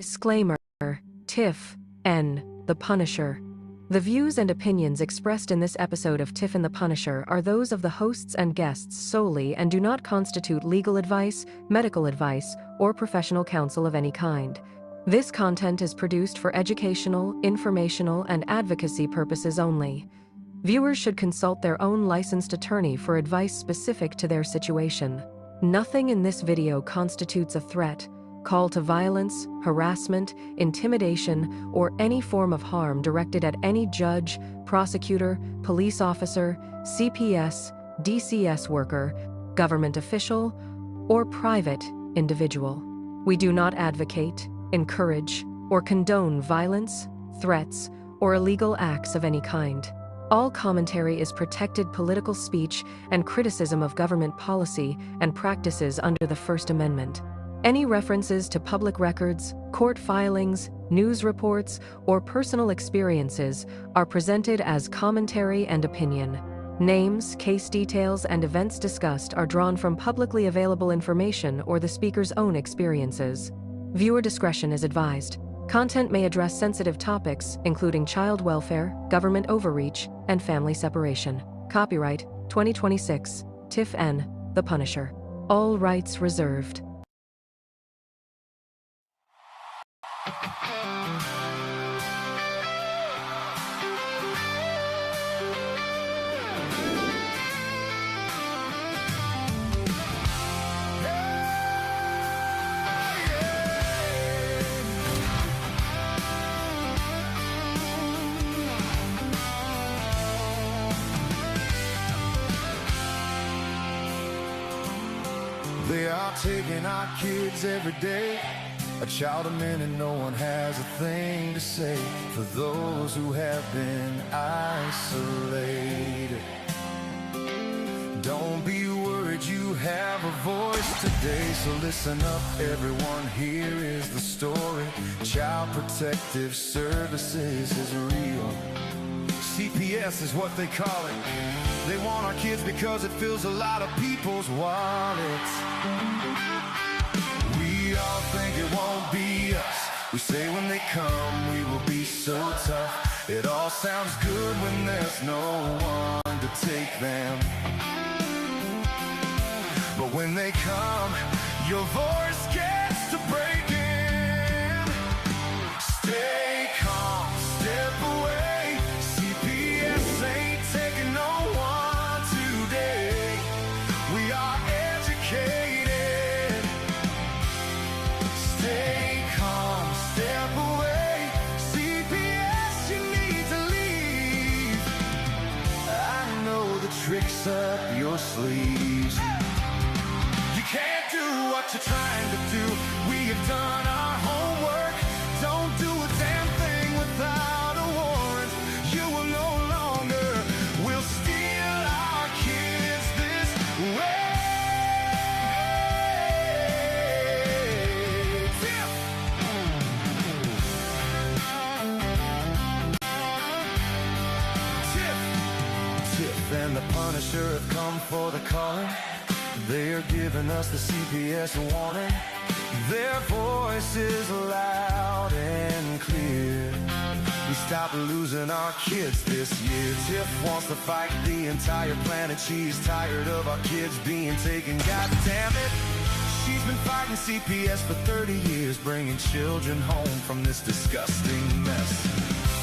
Disclaimer: Tiff N. The Punisher. The views and opinions expressed in this episode of Tiff and the Punisher are those of the hosts and guests solely and do not constitute legal advice, medical advice, or professional counsel of any kind. This content is produced for educational, informational, and advocacy purposes only. Viewers should consult their own licensed attorney for advice specific to their situation. Nothing in this video constitutes a threat, call to violence, harassment, intimidation, or any form of harm directed at any judge, prosecutor, police officer, CPS, DCS worker, government official, or private individual. We do not advocate, encourage, or condone violence, threats, or illegal acts of any kind. All commentary is protected political speech and criticism of government policy and practices under the First Amendment. Any references to public records, court filings, news reports, or personal experiences are presented as commentary and opinion. Names, case details, and events discussed are drawn from publicly available information or the speaker's own experiences. Viewer discretion is advised. Content may address sensitive topics, including child welfare, government overreach, and family separation. Copyright 2026, Tiff N. The Punisher. All rights reserved. They are taking our kids every day. A child a minute, no one has a thing to say for those who have been isolated. Don't be worried, you have a voice today. So listen up everyone, here is the story. Child Protective Services is real. CPS is what they call it. They want our kids because it fills a lot of people's wallets. We all think it won't be us. We say when they come we will be so tough. It all sounds good when there's no one to take them. But when they come, your voice gets to breaking. Stay calm, step away. CPS ain't taking no one today. We are educated. Stay calm, step away. CPS, you need to leave. I know the tricks up your sleeves. You can't do what you're trying to do. We have done our homework. Don't do a damn thing without a warrant. You will no longer will steal our kids this way. Tiff and the Punisher have come for the calling. They are giving us the CPS warning. Their voice is loud and clear. We stop losing our kids this year. Tiff wants to fight the entire planet. She's tired of our kids being taken. God damn it. She's been fighting CPS for 30 years, bringing children home from this disgusting mess.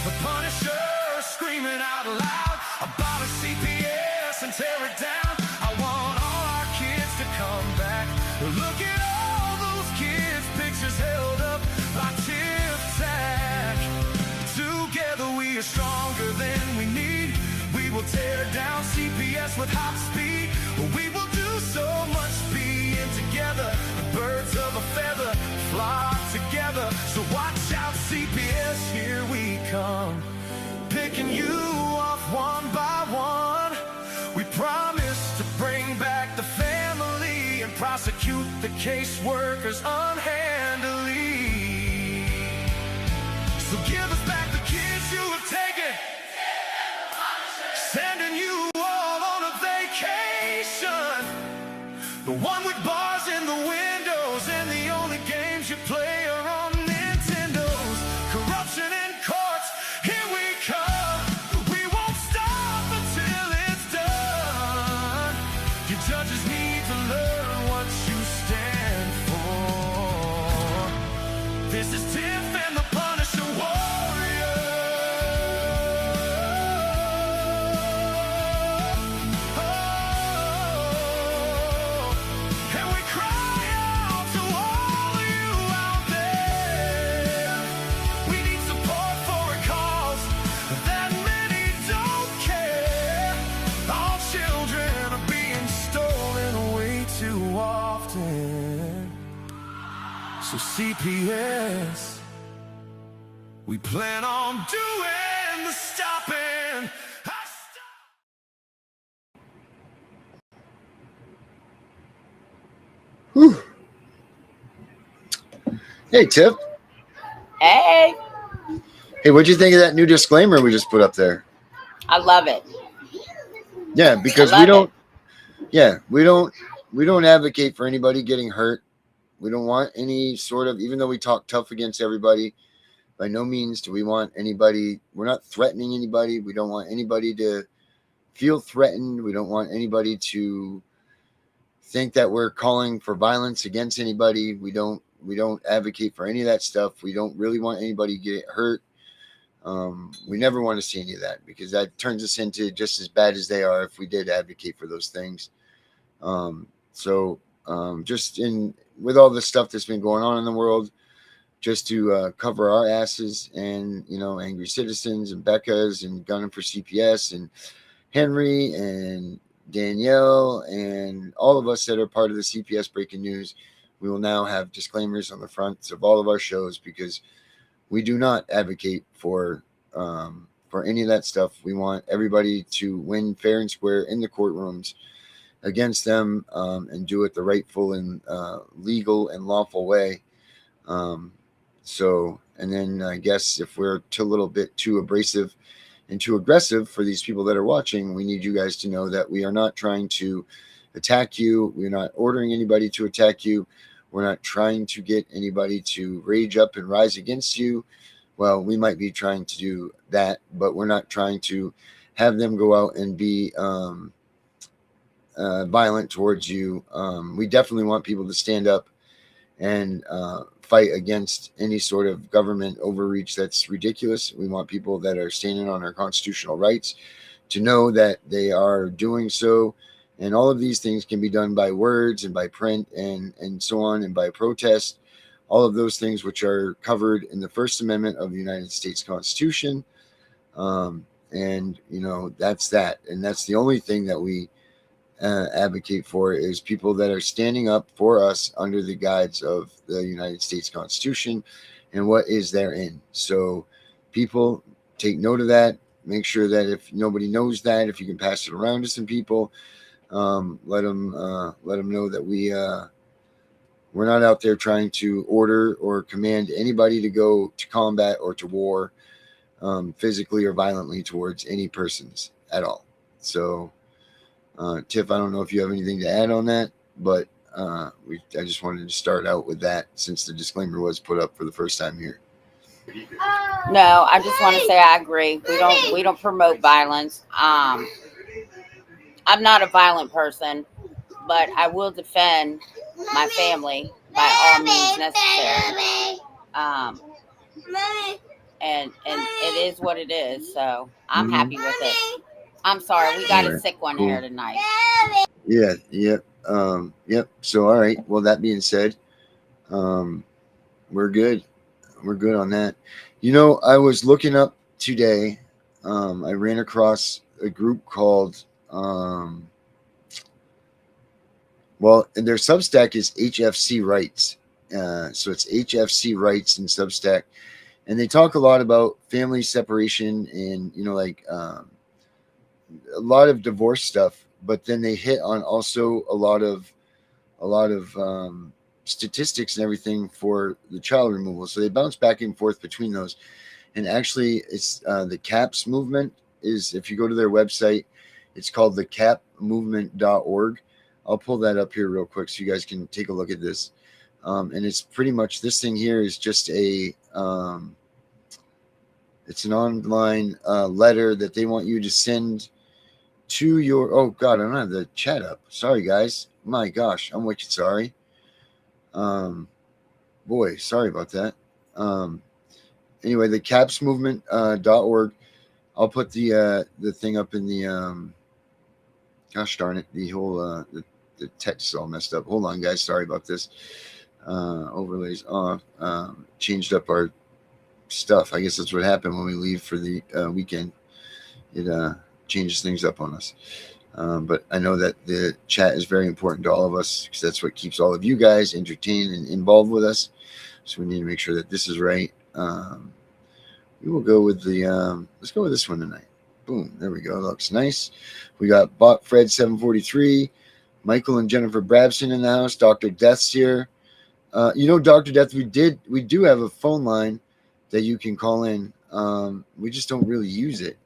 The Punisher screaming out loud about a CPS and tear it down. I want all our kids to come back. Look at all those kids' pictures held up by Tiff Tack. Together we are stronger than we need. We will tear down CPS with hot speed. We will do so much being together. Birds of a feather flock together. So watch out CPS, here we come. Picking you off one by one. We promise to bring back the family and prosecute the caseworkers unhandily. So give us back the kids you have taken. Sending you all on a vacation. The one with bars in the windows and the only games you play are on Nintendo. CPS. We plan on doing the stopping. Whew. Hey, Tiff. Hey. Hey, what'd you think of that new disclaimer we just put up there? I love it. Yeah, because we don't advocate for anybody getting hurt. We don't want any sort of, even though we talk tough against everybody, by no means do we want anybody, we're not threatening anybody. We don't want anybody to feel threatened. We don't want anybody to think that we're calling for violence against anybody. We don't advocate for any of that stuff. We don't really want anybody to get hurt. We never want to see any of that, because that turns us into just as bad as they are if we did advocate for those things. Just with all the stuff that's been going on in the world, just to cover our asses and, angry citizens and Becca's and gunning for CPS and Henry and Danielle and all of us that are part of the CPS Breaking News, we will now have disclaimers on the fronts of all of our shows, because we do not advocate for any of that stuff. We want everybody to win fair and square in the courtrooms against them, and do it the rightful and legal and lawful way. And then I guess if we're a little bit too abrasive and too aggressive for these people that are watching, we need you guys to know that we are not trying to attack you. We're not ordering anybody to attack you. We're not trying to get anybody to rage up and rise against you. Well, we might be trying to do that, but we're not trying to have them go out and be violent towards you. We definitely want people to stand up and fight against any sort of government overreach that's ridiculous. We want people that are standing on our constitutional rights to know that they are doing so. And all of these things can be done by words and by print and so on, and by protest. All of those things which are covered in the First Amendment of the United States Constitution. That's that. And that's the only thing that we advocate for, is people that are standing up for us under the guides of the United States Constitution and what is therein. So people, take note of that. Make sure that if nobody knows that, if you can pass it around to some people, let them know that we're not out there trying to order or command anybody to go to combat or to war, physically or violently towards any persons at all. So Tiff, I don't know if you have anything to add on that, but I just wanted to start out with that, since the disclaimer was put up for the first time here. No, I just want to say I agree. We don't promote violence. I'm not a violent person, but I will defend my family by all means necessary. And it is what it is. So I'm happy with it. I'm sorry, we got a sick one here tonight. Yeah, yep. So all right. Well, that being said, we're good. We're good on that. I was looking up today. I ran across a group called their Substack is HFC Rights. So it's HFC Rights in Substack, and they talk a lot about family separation and a lot of divorce stuff, but then they hit on also a lot of statistics and everything for the child removal. So they bounce back and forth between those. And actually, it's the CAPS movement is, if you go to their website, it's called the capmovement.org. I'll pull that up here real quick so you guys can take a look at this. And it's pretty much, this thing here is just it's an online letter that they want you to send to your, oh God, I don't have the chat up. Sorry, guys. My gosh, I'm wicked sorry. Boy, sorry about that. Anyway, the capsmovement.org. I'll put the thing up in the, gosh darn it, the whole, the text is all messed up. Hold on, guys. Sorry about this. Overlays off. Changed up our stuff. I guess that's what happened when we leave for the weekend. It changes things up on us. But I know that the chat is very important to all of us, because that's what keeps all of you guys entertained and involved with us. So we need to make sure that this is right. We will go with the, let's go with this one tonight. Boom, there we go. Looks nice. We got Bot Fred 743, Michael and Jennifer Brabson in the house. Dr. Death's here. Dr. Death, we do have a phone line that you can call in. We just don't really use it.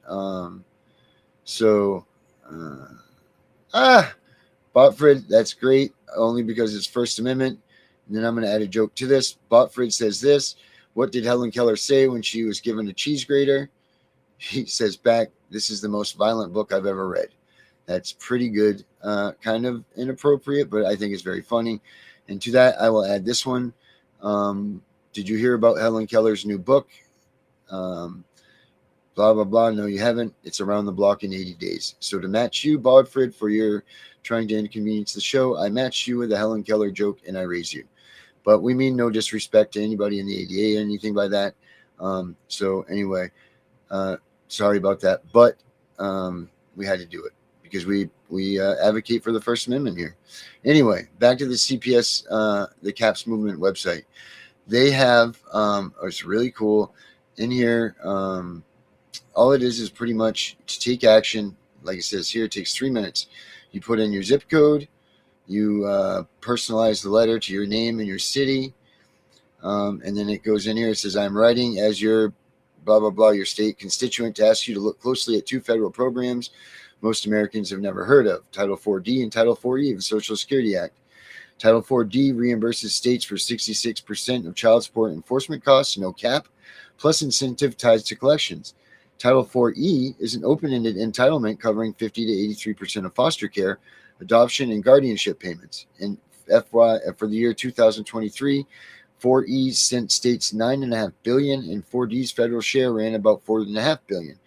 Botfred, that's great, only because it's First Amendment. And then I'm going to add a joke to this. Botfred says this: what did Helen Keller say when she was given a cheese grater? He says back, "This is the most violent book I've ever read." That's pretty good. Kind of inappropriate, but I think it's very funny. And to that, I will add this one. Did you hear about Helen Keller's new book? Blah, blah, blah. No, you haven't. It's around the block in 80 days. So to match you, Bodfred, for your trying to inconvenience the show, I matched you with a Helen Keller joke and I raise you. But we mean no disrespect to anybody in the ADA or anything by that. So anyway, sorry about that. But we had to do it because we advocate for the First Amendment here. Anyway, back to the CPS, the CAPS movement website. They have, it's really cool in here. All it is pretty much to take action. Like it says here, it takes 3 minutes. You put in your zip code. You personalize the letter to your name and your city. And then it goes in here. It says, I'm writing as your blah, blah, blah, your state constituent to ask you to look closely at 2 federal programs most Americans have never heard of, Title 4D and Title 4E of the Social Security Act. Title 4D reimburses states for 66% of child support enforcement costs, no cap, plus incentive ties to collections. Title 4E is an open-ended entitlement covering 50 to 83% of foster care, adoption, and guardianship payments. In FY for the year 2023, 4E sent states $9.5 billion, and 4D's federal share ran about $4.5 billion,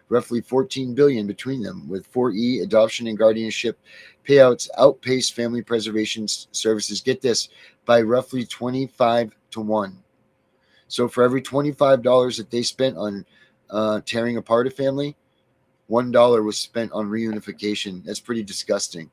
roughly $14 billion between them. With 4E, adoption and guardianship payouts outpaced family preservation services. Get this, by roughly 25 to 1. So for every $25 that they spent on tearing apart a family, $1 was spent on reunification. That's pretty disgusting.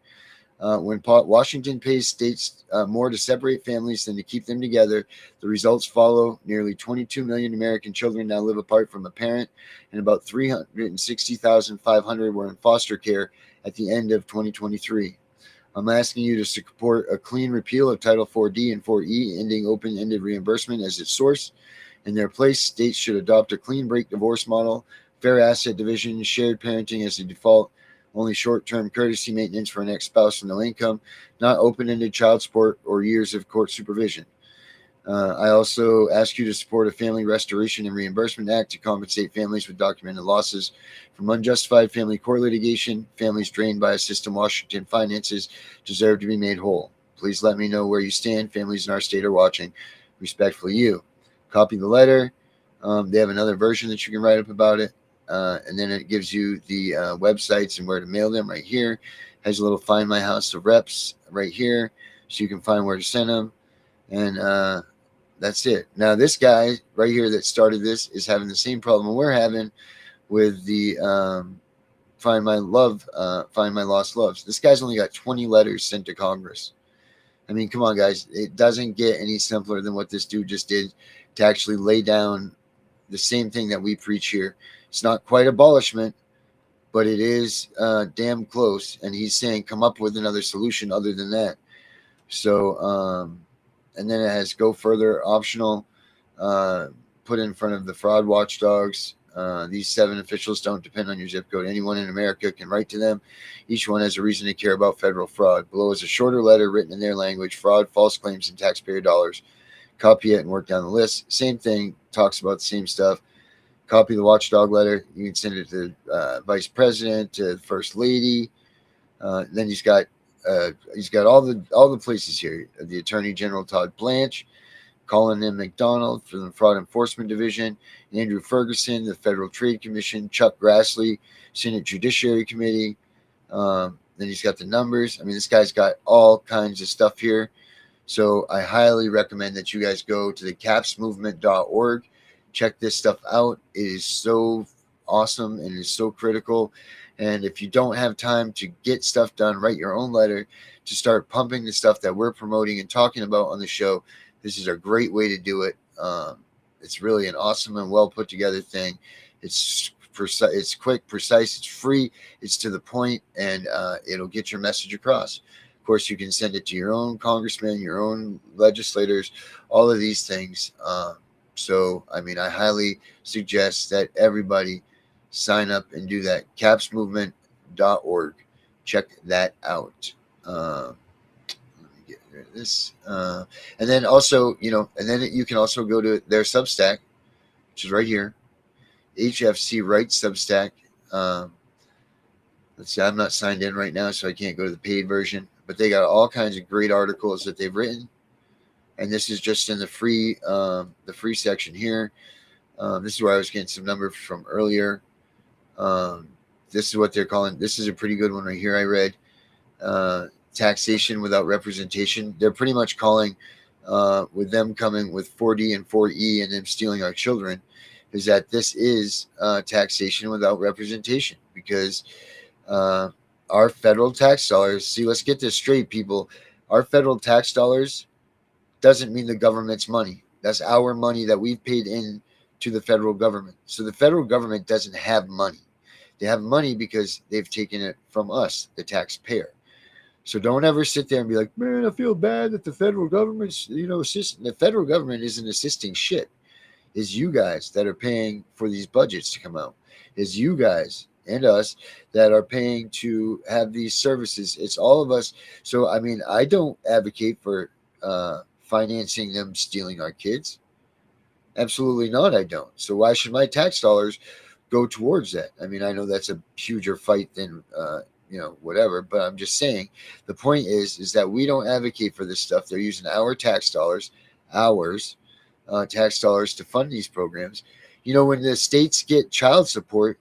When Washington pays states more to separate families than to keep them together, the results follow. Nearly 22 million American children now live apart from a parent, and about 360,500 were in foster care at the end of 2023. I'm asking you to support a clean repeal of Title 4D and 4E, ending open-ended reimbursement as its source. In their place, states should adopt a clean break divorce model, fair asset division, shared parenting as the default, only short-term courtesy maintenance for an ex-spouse with no income, not open-ended child support or years of court supervision. I also ask you to support a Family Restoration and Reimbursement Act to compensate families with documented losses from unjustified family court litigation. Families drained by a system Washington finances deserve to be made whole. Please let me know where you stand. Families in our state are watching. Respectfully, you. Copy the letter. They have another version that you can write up about it. And then it gives you the websites and where to mail them right here. Has a little Find My House of Reps right here, so you can find where to send them. And that's it. Now, this guy right here that started this is having the same problem we're having with the Find My Lost Loves. This guy's only got 20 letters sent to Congress. I mean, come on, guys. It doesn't get any simpler than what this dude just did to actually lay down the same thing that we preach here. It's not quite abolishment, but it is damn close. And he's saying come up with another solution other than that. So, and then it has go further, optional, put in front of the fraud watchdogs. These 7 officials don't depend on your zip code. Anyone in America can write to them. Each one has a reason to care about federal fraud. Below is a shorter letter written in their language: fraud, false claims, and taxpayer dollars. Copy it and work down the list. Same thing, talks about the same stuff. Copy the watchdog letter. You can send it to Vice President, to First Lady. Then he's got all the places here. The Attorney General Todd Blanche, Colin M. McDonald from the Fraud Enforcement Division, Andrew Ferguson, the Federal Trade Commission, Chuck Grassley, Senate Judiciary Committee. Then he's got the numbers. I mean, this guy's got all kinds of stuff here. So I highly recommend that you guys go to the capsmovement.org. Check this stuff out. It is so awesome and it is so critical. And if you don't have time to get stuff done, write your own letter to start pumping the stuff that we're promoting and talking about on the show. This is a great way to do it. It's really an awesome and well put together thing. It's precise, it's quick, precise, it's free, it's to the point, and it'll get your message across. Of course, you can send it to your own congressman, your own legislators, all of these things. So, I mean, I highly suggest that everybody sign up and do that. capsmovement.org. Check that out. Let me get rid of this. And then also, and then you can also go to their Substack, which is right here. HFC Rights Substack. Let's see, I'm not signed in right now, so I can't go to the paid version. But they got all kinds of great articles that they've written. And this is just in the free section here. This is where I was getting some numbers from earlier. This is what they're calling. This is a pretty good one right here. I read taxation without representation. They're pretty much calling, with them coming with 4D and 4E and them stealing our children, is that this is taxation without representation, because our federal tax dollars. See, let's get this straight, people. Our federal tax dollars doesn't mean the government's money. That's our money that we've paid in to the federal government. So the federal government doesn't have money. They have money because they've taken it from us, the taxpayer. So don't ever sit there and be like, man, I feel bad that the federal government's, assisting. The federal government isn't assisting shit. It's you guys that are paying for these budgets to come out. It's you guys and us that are paying to have these services. It's all of us. So, I mean, I don't advocate for financing them stealing our kids. Absolutely not, I don't. So why should my tax dollars go towards that? I mean, I know that's a huger fight than, whatever, but I'm just saying the point is that we don't advocate for this stuff. They're using our tax dollars, tax dollars to fund these programs. When the states get child support,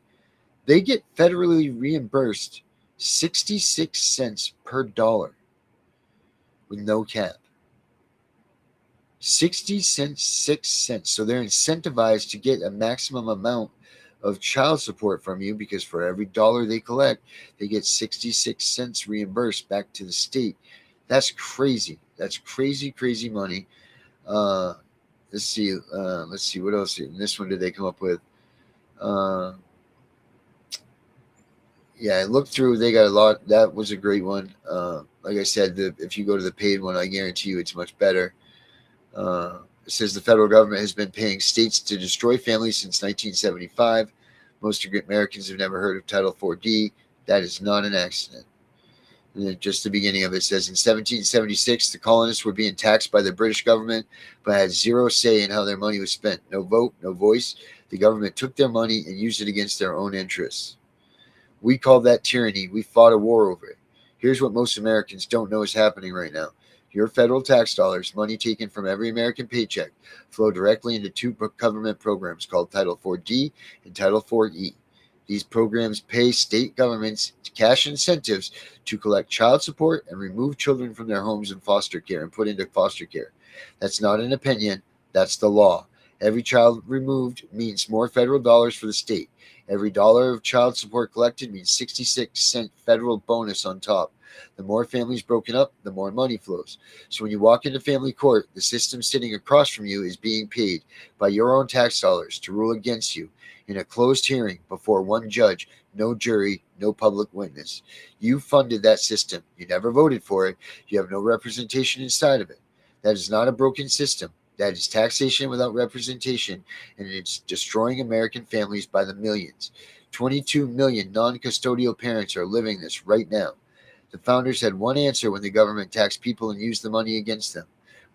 they get federally reimbursed 66 cents per dollar with no cap. 60 cents, 6 cents. So they're incentivized to get a maximum amount of child support from you, because for every dollar they collect, they get 66 cents reimbursed back to the state. That's crazy. That's crazy, crazy money. Let's see. What else in this one did they come up with? Yeah, I looked through. They got a lot. That was a great one. Like I said, if you go to the paid one, I guarantee you it's much better. It says the federal government has been paying states to destroy families since 1975. Most Americans have never heard of Title 4D. That is not an accident. And then just the beginning of it says, in 1776, the colonists were being taxed by the British government, but had zero say in how their money was spent. No vote, no voice. The government took their money and used it against their own interests. We called that tyranny. We fought a war over it. Here's what most Americans don't know is happening right now. Your federal tax dollars, money taken from every American paycheck, flow directly into two government programs called Title 4D and Title 4E. These programs pay state governments cash incentives to collect child support and remove children from their homes in foster care and put into foster care. That's not an opinion. That's the law. Every child removed means more federal dollars for the state. Every dollar of child support collected means 66-cent federal bonus on top. The more families broken up, the more money flows. So when you walk into family court, the system sitting across from you is being paid by your own tax dollars to rule against you in a closed hearing before one judge, no jury, no public witness. You funded that system. You never voted for it. You have no representation inside of it. That is not a broken system. That is taxation without representation, and it's destroying American families by the millions. 22 million non-custodial parents are living this right now. The founders had one answer when the government taxed people and used the money against them.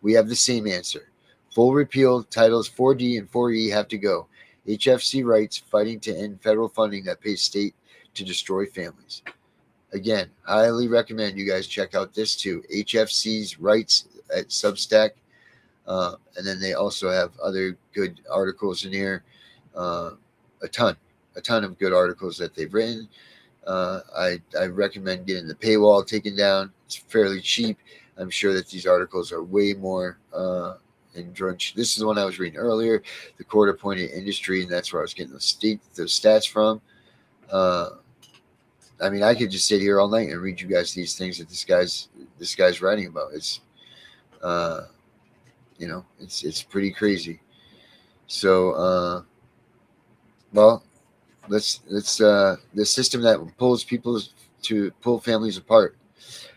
We have the same answer. Full repeal, Titles 4D and 4E have to go. HFC Rights fighting to end federal funding that pays state to destroy families. Again, highly recommend you guys check out this too. HFC's Rights at Substack. And then they also have other good articles in here. A ton of good articles that they've written. I recommend getting the paywall taken down. It's fairly cheap. I'm sure that these articles are way more this is the one I was reading earlier, the court-appointed industry, and that's where I was getting those stats from. I mean, I could just sit here all night and read you guys these things that this guy's writing about. It's it's pretty crazy. So, well, the system that pulls people to pull families apart.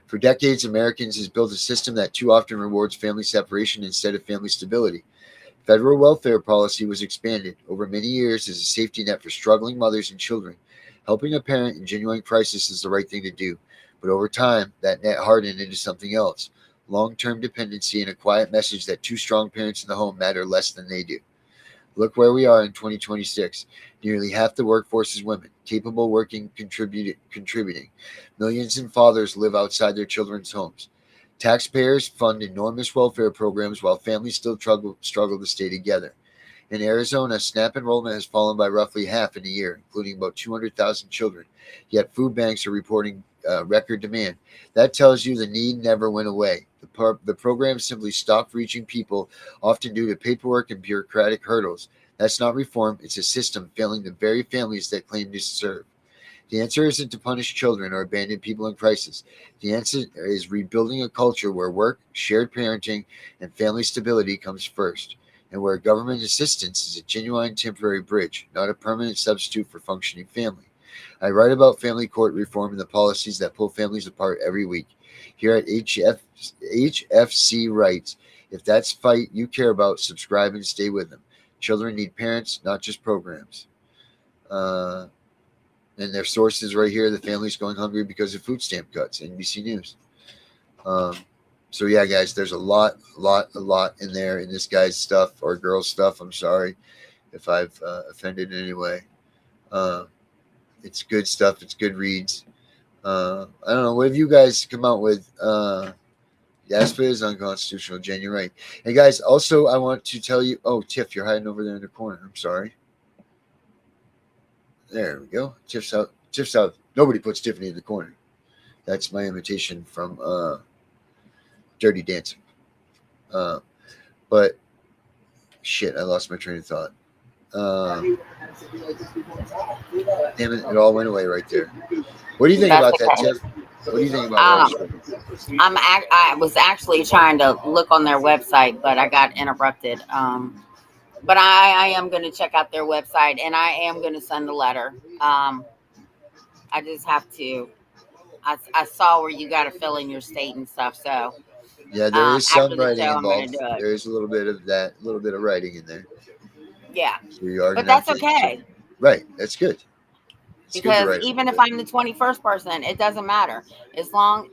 For decades, Americans has built a system that too often rewards family separation instead of family stability. Federal welfare policy was expanded over many years as a safety net for struggling mothers and children. Helping a parent in genuine crisis is the right thing to do, but over time, that net hardened into something else: long-term dependency and a quiet message that two strong parents in the home matter less than they do. Look where we are in 2026. Nearly half the workforce is women, capable, working, contributing. Millions of fathers live outside their children's homes. Taxpayers fund enormous welfare programs while families still struggle to stay together. In Arizona, SNAP enrollment has fallen by roughly half in a year, including about 200,000 children. Yet food banks are reporting record demand. That tells you the need never went away. The program simply stopped reaching people, often due to paperwork and bureaucratic hurdles. That's not reform, it's a system failing the very families that claim to serve. The answer isn't to punish children or abandon people in crisis. The answer is rebuilding a culture where work, shared parenting, and family stability comes first, and where government assistance is a genuine temporary bridge, not a permanent substitute for functioning family. I write about family court reform and the policies that pull families apart every week. Here at HFC Writes, if that's fight you care about, subscribe and stay with them. Children need parents, not just programs. Uh, and their sources right here: the family's going hungry because of food stamp cuts. NBC News. Um, so yeah, guys, there's a lot in there in this guy's stuff or girl's stuff. I'm sorry if I've offended in any way. Uh, it's good stuff. It's good reads. I don't know. What have you guys come out with? Yaspa is unconstitutional. Jen, you're right. Hey guys, also I want to tell you. Oh, Tiff, you're hiding over there in the corner. I'm sorry. There we go. Tiff's out. Tiff's out. Nobody puts Tiffany in the corner. That's my imitation from Dirty Dancing. But shit, I lost my train of thought. Damn it! It all went away right there. What do you think about that, Tiff? What do you think about I was actually trying to look on their website, but I got interrupted. But I am going to check out their website, and I am going to send a letter. I just have to. I saw where you got to fill in your state and stuff. So yeah, there is some after the writing show, I'm going involved. to do it. There is a little bit of that, a little bit of writing in there. Yeah, So you are but gonna have that's to okay. Right, that's good. It's good to Because write even if I'm the 21st person, it doesn't matter as long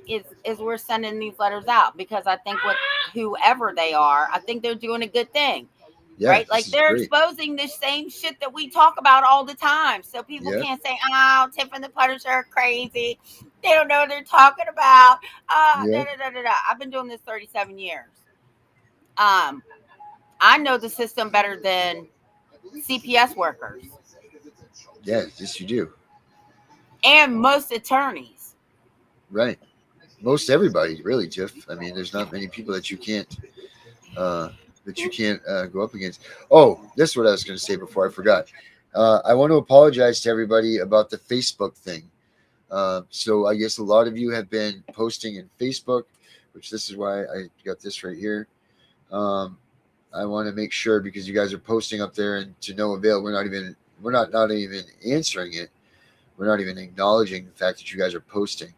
as we're sending these letters out. Because I think with whoever they are, I think they're doing a good thing. Yeah, Right? this Like is they're great. exposing this same shit that we talk about all the time. So people Yeah, can't say, oh, Tiff and the Punisher are crazy. They don't know what they're talking about. yeah, I've been doing this 37 years. I know the system better than CPS workers yeah. Yes, you do. and most attorneys. Right. Most everybody, really, Tiff. I mean, there's not many people uh, that you can't go up against. Oh, this is what I was going to say before I forgot. I want to apologize to everybody about the Facebook thing. So I guess a lot of you have been posting in Facebook, which this is why I got this right here. I want to make sure, because you guys are posting up there and to no avail. We're not even answering it. We're not even acknowledging the fact that you guys are posting.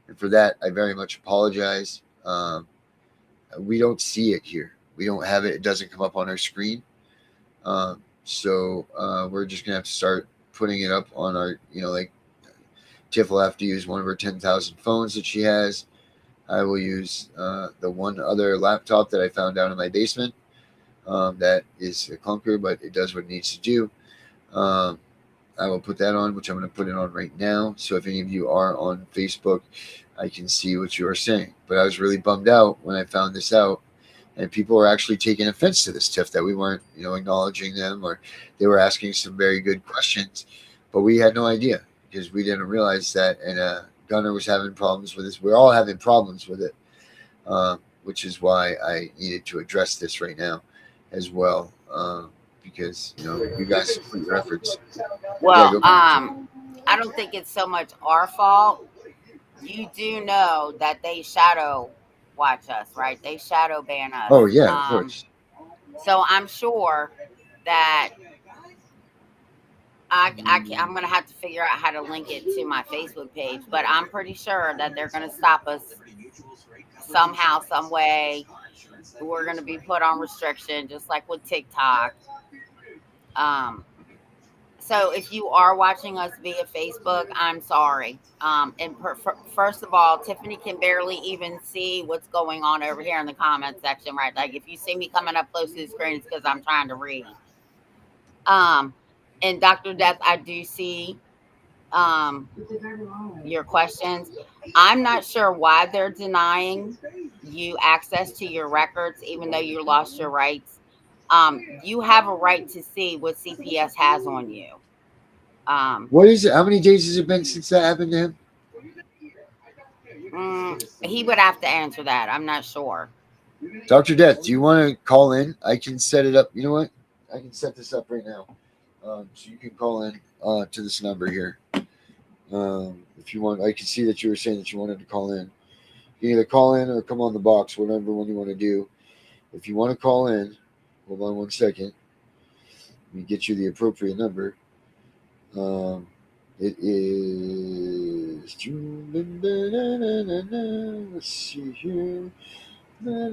And for that, I very much apologize. We don't see it here. We don't have it. It doesn't come up on our screen. So we're just going to have to start putting it up on our, like Tiff will have to use one of her 10,000 phones that she has. I will use the one other laptop that I found down in my basement. That is a clunker, but it does what it needs to do. I will put that on, which I'm going to put it on right now. So if any of you are on Facebook, I can see what you are saying. But I was really bummed out when I found this out, and people were actually taking offense to this, Tiff, that we weren't, acknowledging them, or they were asking some very good questions, but we had no idea because we didn't realize that. And Gunner was having problems with this. We're all having problems with it, which is why I needed to address this right now as well. Because you guys put your efforts. Well, Yeah, I don't think it's so much our fault. You do know that they shadow watch us, right? They shadow ban us. oh yeah, of course. So I'm sure that I'm going to have to figure out how to link it to my Facebook page, but I'm pretty sure that they're going to stop us somehow, some way. We're going to be put on restriction, just like with TikTok. So if you are watching us via Facebook, I'm sorry. First of all, Tiffany can barely even see what's going on over here in the comment section, right? Like if you see me coming up close to the screen, it's because I'm trying to read. And Dr. Death, I do see your questions. I'm not sure why they're denying you access to your records, even though you lost your rights. You have a right to see what CPS has on you. What is it? How many days has it been since that happened to him? He would have to answer that. I'm not sure. Dr. Death, do you want to call in? I can set it up. You know what? I can set this up right now. So you can call in to this number here. If you want, I can see that you were saying that you wanted to call in. You can either call in or come on the box, whatever one you want to do. If you want to call in, hold on 1 second. Let me get you the appropriate number. It is. Let's see here. All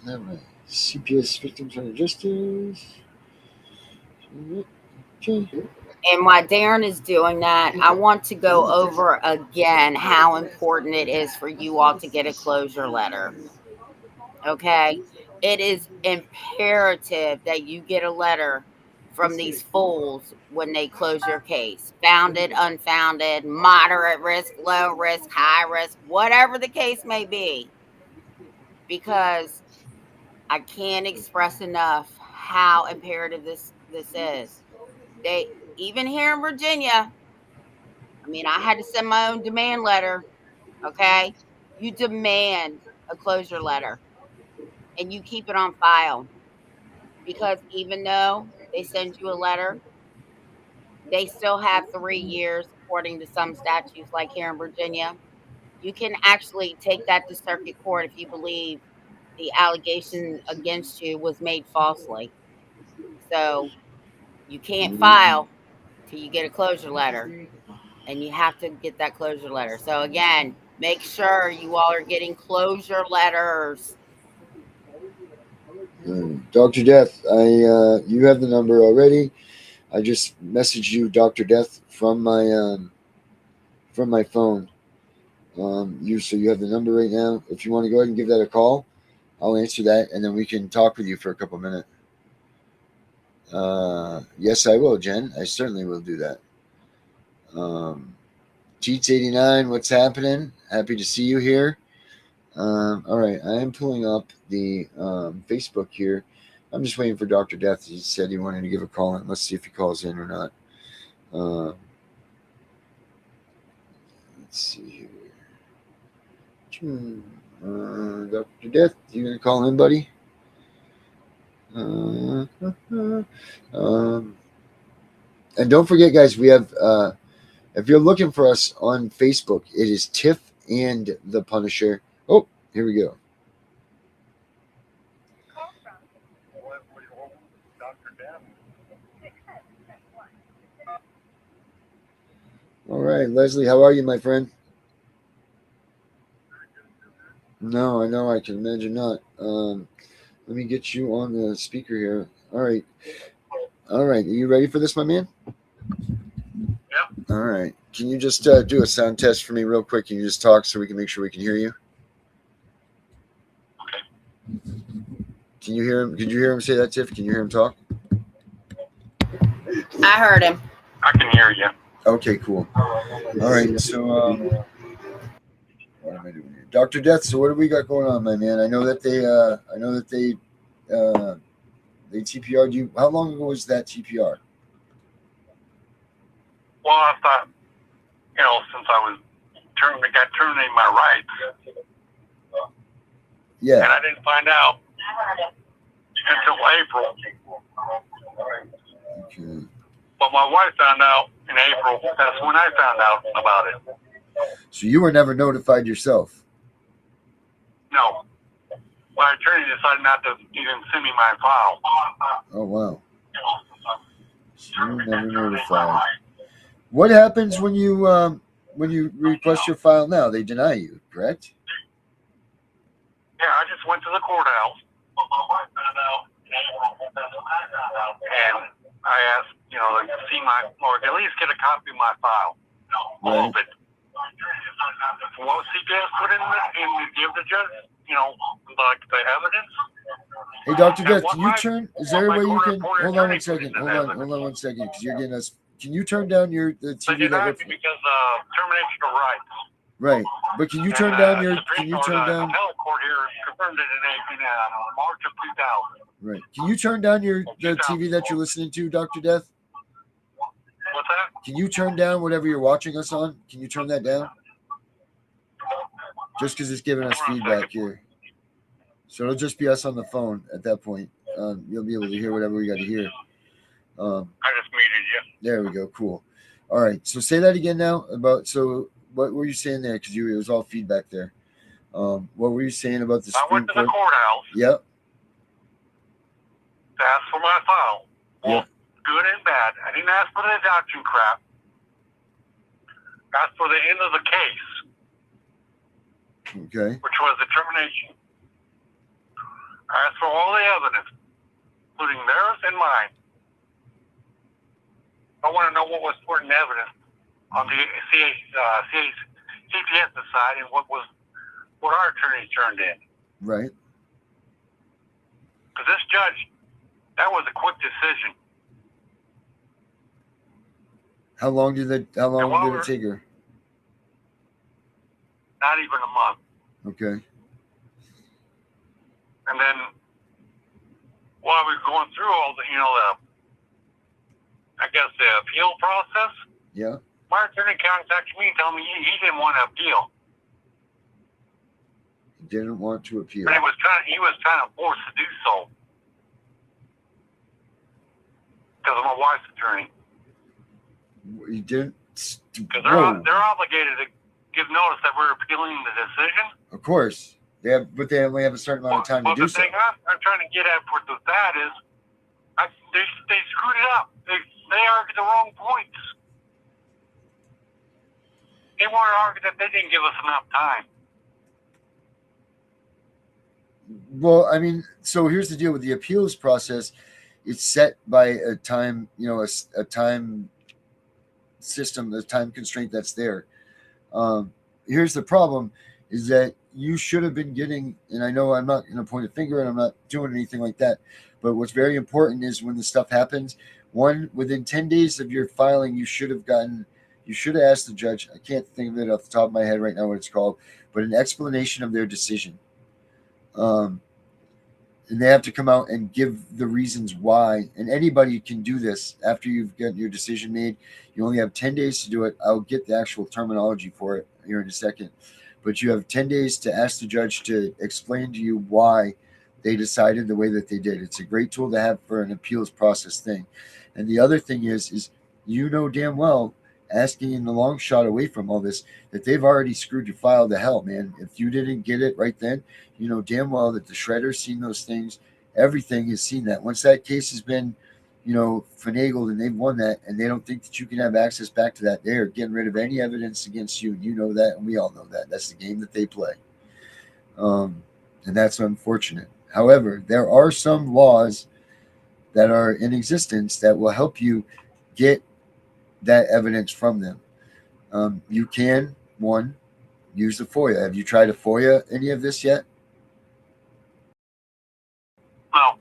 right. CPS Victims Under Justice. Okay. And while Darren is doing that, I want to go over again how important it is for you all to get a closure letter. Okay? It is imperative that you get a letter from these fools when they close your case. Founded, unfounded, moderate risk, low risk, high risk, whatever the case may be. Because I can't express enough how imperative this is. They, even here in Virginia, I mean, I had to send my own demand letter. Okay? You demand a closure letter and you keep it on file. Because even though they send you a letter, they still have 3 years, according to some statutes, like here in Virginia. You can actually take that to circuit court if you believe the allegation against you was made falsely. So you can't file till you get a closure letter, and you have to get that closure letter. So again, make sure you all are getting closure letters. Dr. Death, you have the number already. I just messaged you, Dr. Death, from my phone. So you have the number right now. If you want to go ahead and give that a call, I'll answer that, and then we can talk with you for a couple minutes. Yes, I will, Jen. I certainly will do that. Cheats89, what's happening? Happy to see you here. All right, I am pulling up the Facebook here. I'm just waiting for Dr. Death. He said he wanted to give a call in. Let's see if he calls in or not. Let's see here. Dr. Death, you gonna call in, buddy? And don't forget, guys, we have, if you're looking for us on Facebook, it is Tiff and the Punisher. Oh, here we go. All right, Leslie, how are you, my friend? No, I know, I can imagine not. Let me get you on the speaker here. All right. Are you ready for this, my man? Yeah. All right. Can you just do a sound test for me real quick? Can you just talk so we can make sure we can hear you? Okay. Can you hear him? Did you hear him say that, Tiff? Can you hear him talk? I heard him. I can hear you. Okay, cool. All right. So, what am I doing here? Dr. Death, so what do we got going on, my man? I know that they TPR'd you. How long ago was that TPR? Well, I thought, since I was got terminated my rights. Yeah. And I didn't find out until April. Okay. But my wife found out in April. That's when I found out about it. So you were never notified yourself? No. my attorney decided not to even send me my file. Oh, wow. So you were never notified. What happens when you request your file now? They deny you, correct? Yeah, I just went to the courthouse. And I asked, to see or at least get a copy of my file. All of it. What CPS put in and give the judge, like the evidence. Hey, Dr. Death, can you turn? Is there a way you can? Hold on 1 second. Hold on 1 second, because you're getting us. Can you turn down the TV that? Because termination of rights. Right, but can you turn down your? Can you turn down? Appellate court here confirmed it in March of 2000. Right. Can you turn down the TV that you're listening to, Dr. Death? What's that? Can you turn down whatever you're watching us on? Can you turn that down? Just because it's giving us feedback here. So it'll just be us on the phone at that point. You'll be able to hear whatever we got to hear. I just muted you. There we go. Cool. All right. So say that again now. So what were you saying there? Because it was all feedback there. What were you saying about the Supreme Court? I went to the courthouse. Yep. To ask for my file. Yep. Good and bad. I didn't ask for the adoption crap. I asked for the end of the case. Okay. Which was the termination. I asked for all the evidence, including theirs and mine. I want to know what was important evidence on the CPS side and what our attorneys turned in. Right. Because this judge, that was a quick decision. How long did it take her? Not even a month. Okay. And then while we were going through all the, the appeal process. Yeah. My attorney contacted me and told me he didn't want to appeal. He didn't want to appeal. But he was trying to force to do so. Because of my wife's attorney. He didn't. Because they're obligated to give notice that we're appealing the decision. Of course. But they only have a certain amount of time to do so. The thing I'm trying to get at with that is, they screwed it up. They argued the wrong points. They want to argue that they didn't give us enough time. Well, I mean, so here's the deal with the appeals process. It's set by a time, a time system, the time constraint that's there. Here's the problem is that you should have been getting, and I know I'm not going to point a finger and I'm not doing anything like that, but what's very important is when the stuff happens, within 10 days of your filing, you should have asked the judge, I can't think of it off the top of my head right now what it's called, but an explanation of their decision. And they have to come out and give the reasons why, and anybody can do this after you've got your decision made. You only have 10 days to do it. I'll get the actual terminology for it here in a second, but you have 10 days to ask the judge to explain to you why they decided the way that they did. It's a great tool to have for an appeals process thing. And the other thing is damn well, asking in the long shot away from all this, that they've already screwed your file to hell, man. If you didn't get it right then, you know damn well that the shredder's seen those things. Everything has seen that. Once that case has been, finagled and they've won that, and they don't think that you can have access back to that, they're getting rid of any evidence against you. You know that, and we all know that. That's the game that they play. And that's unfortunate. However, there are some laws that are in existence that will help you get that evidence from them. You can, one, use the FOIA. Have you tried to FOIA any of this yet? No.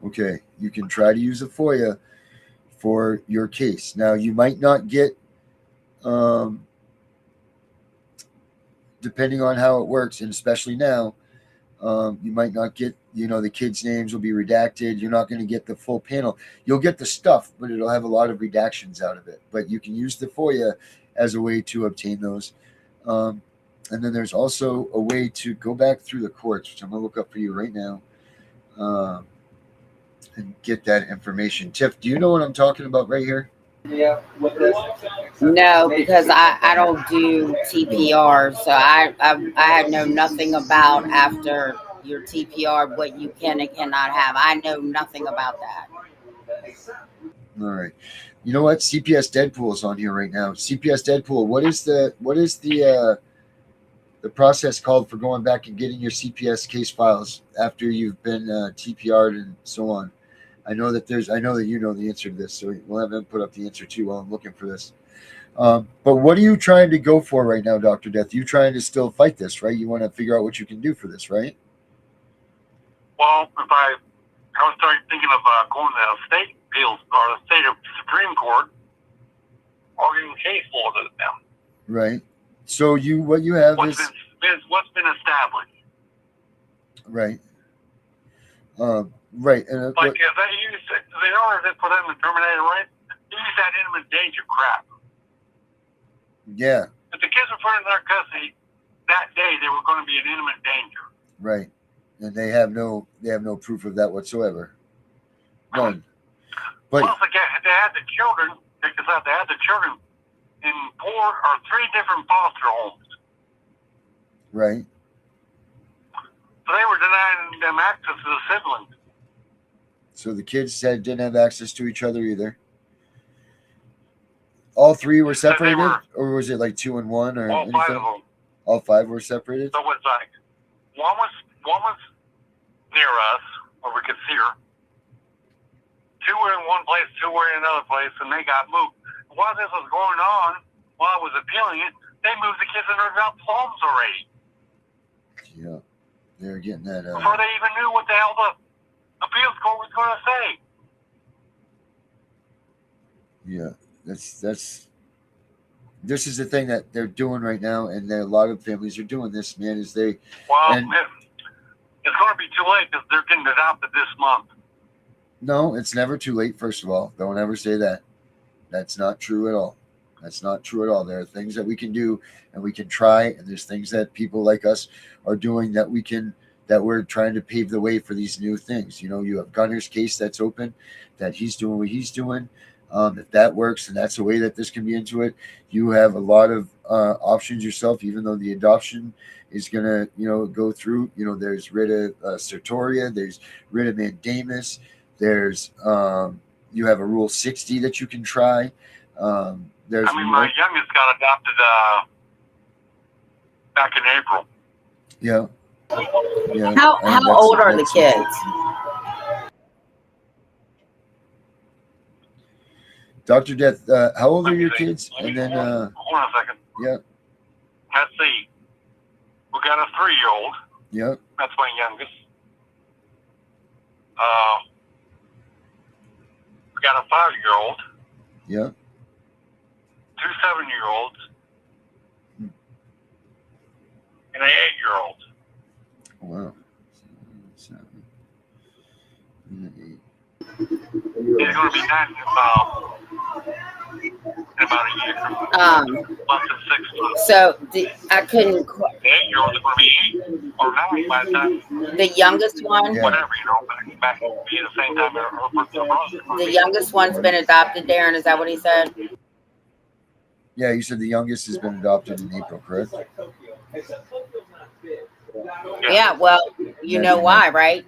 Okay, you can try to use a FOIA for your case. Now, you might not get, depending on how it works, and especially now, you might not get, the kids' names will be redacted. You're not going to get the full panel. You'll get the stuff, but it'll have a lot of redactions out of it. But you can use the FOIA as a way to obtain those. And then there's also a way to go back through the courts, which I'm going to look up for you right now, and get that information. Tiff, do you know what I'm talking about right here? Yeah. No, because I don't do TPR, so I know nothing about after your TPR, what you can and cannot have. I know nothing about that. All right. You know what? CPS Deadpool is on here right now. CPS Deadpool, what is the process called for going back and getting your CPS case files after you've been TPR'd and so on? I know that you know the answer to this, so we'll have them put up the answer too while I'm looking for this. But what are you trying to go for right now, Dr. Death? You trying to still fight this, right? You want to figure out what you can do for this, right? Well, if I was starting thinking of going to the state appeals or the state of Supreme Court, or getting case law to them. Right. So what you have what's been established. Right. Right. And like if they use in order for them to terminate a right, they use that imminent danger crap. Yeah. If the kids were put in their custody that day, they were going to be in imminent danger. Right. And they have no proof of that whatsoever. None. But plus, they had the children. Because they had the children in 4 or 3 different foster homes. Right. So they were denying them access to the siblings. So the kids didn't have access to each other either. All 3 were separated, or was it like 2 and 1, or all anything? 5 of them. All 5 were separated. So it was like one was near us, where we could see her. 2 were in one place, 2 were in another place, and they got moved. While this was going on, while I was appealing it, they moved the kids in their homes already. Yeah, they're getting that. Before they even knew what the hell the appeals court was going to say. Yeah, that's. This is the thing that they're doing right now, and a lot of families are doing this. Man, is they? Well, it's going to be too late because they're getting adopted this month. No, it's never too late. First of all, don't ever say that. That's not true at all. That's not true at all. There are things that we can do and we can try, and there's things that people like us are doing that we're trying to pave the way for these new things. You know, you have Gunner's case that's open, that he's doing what he's doing. If that works, and that's the way that this can be into it, you have a lot of options yourself, even though the adoption is going to, go through. There's writ of certoria, there's writ of mandamus. There's you have a Rule 60 that you can try. My youngest got adopted back in April. Yeah. How old are the kids? Dr. Death, how old are your kids? And then hold on a second. Yeah. Let's see. We got a 3-year-old. Yeah. That's my youngest. We got a 5-year-old. Yeah. 2 7-year-olds. And an 8-year-old. Wow. 7, 8. He's going to be 9 in about a year. Less than 6 months. So I couldn't. The 8-year-old is going to be 8 or 9 by the time. The youngest one. Yeah. Whatever, back to be the same time. The youngest one's been adopted, Darren. Is that what he said? Yeah, you said the youngest has been adopted in April, correct? Yeah. Well, you know why, right?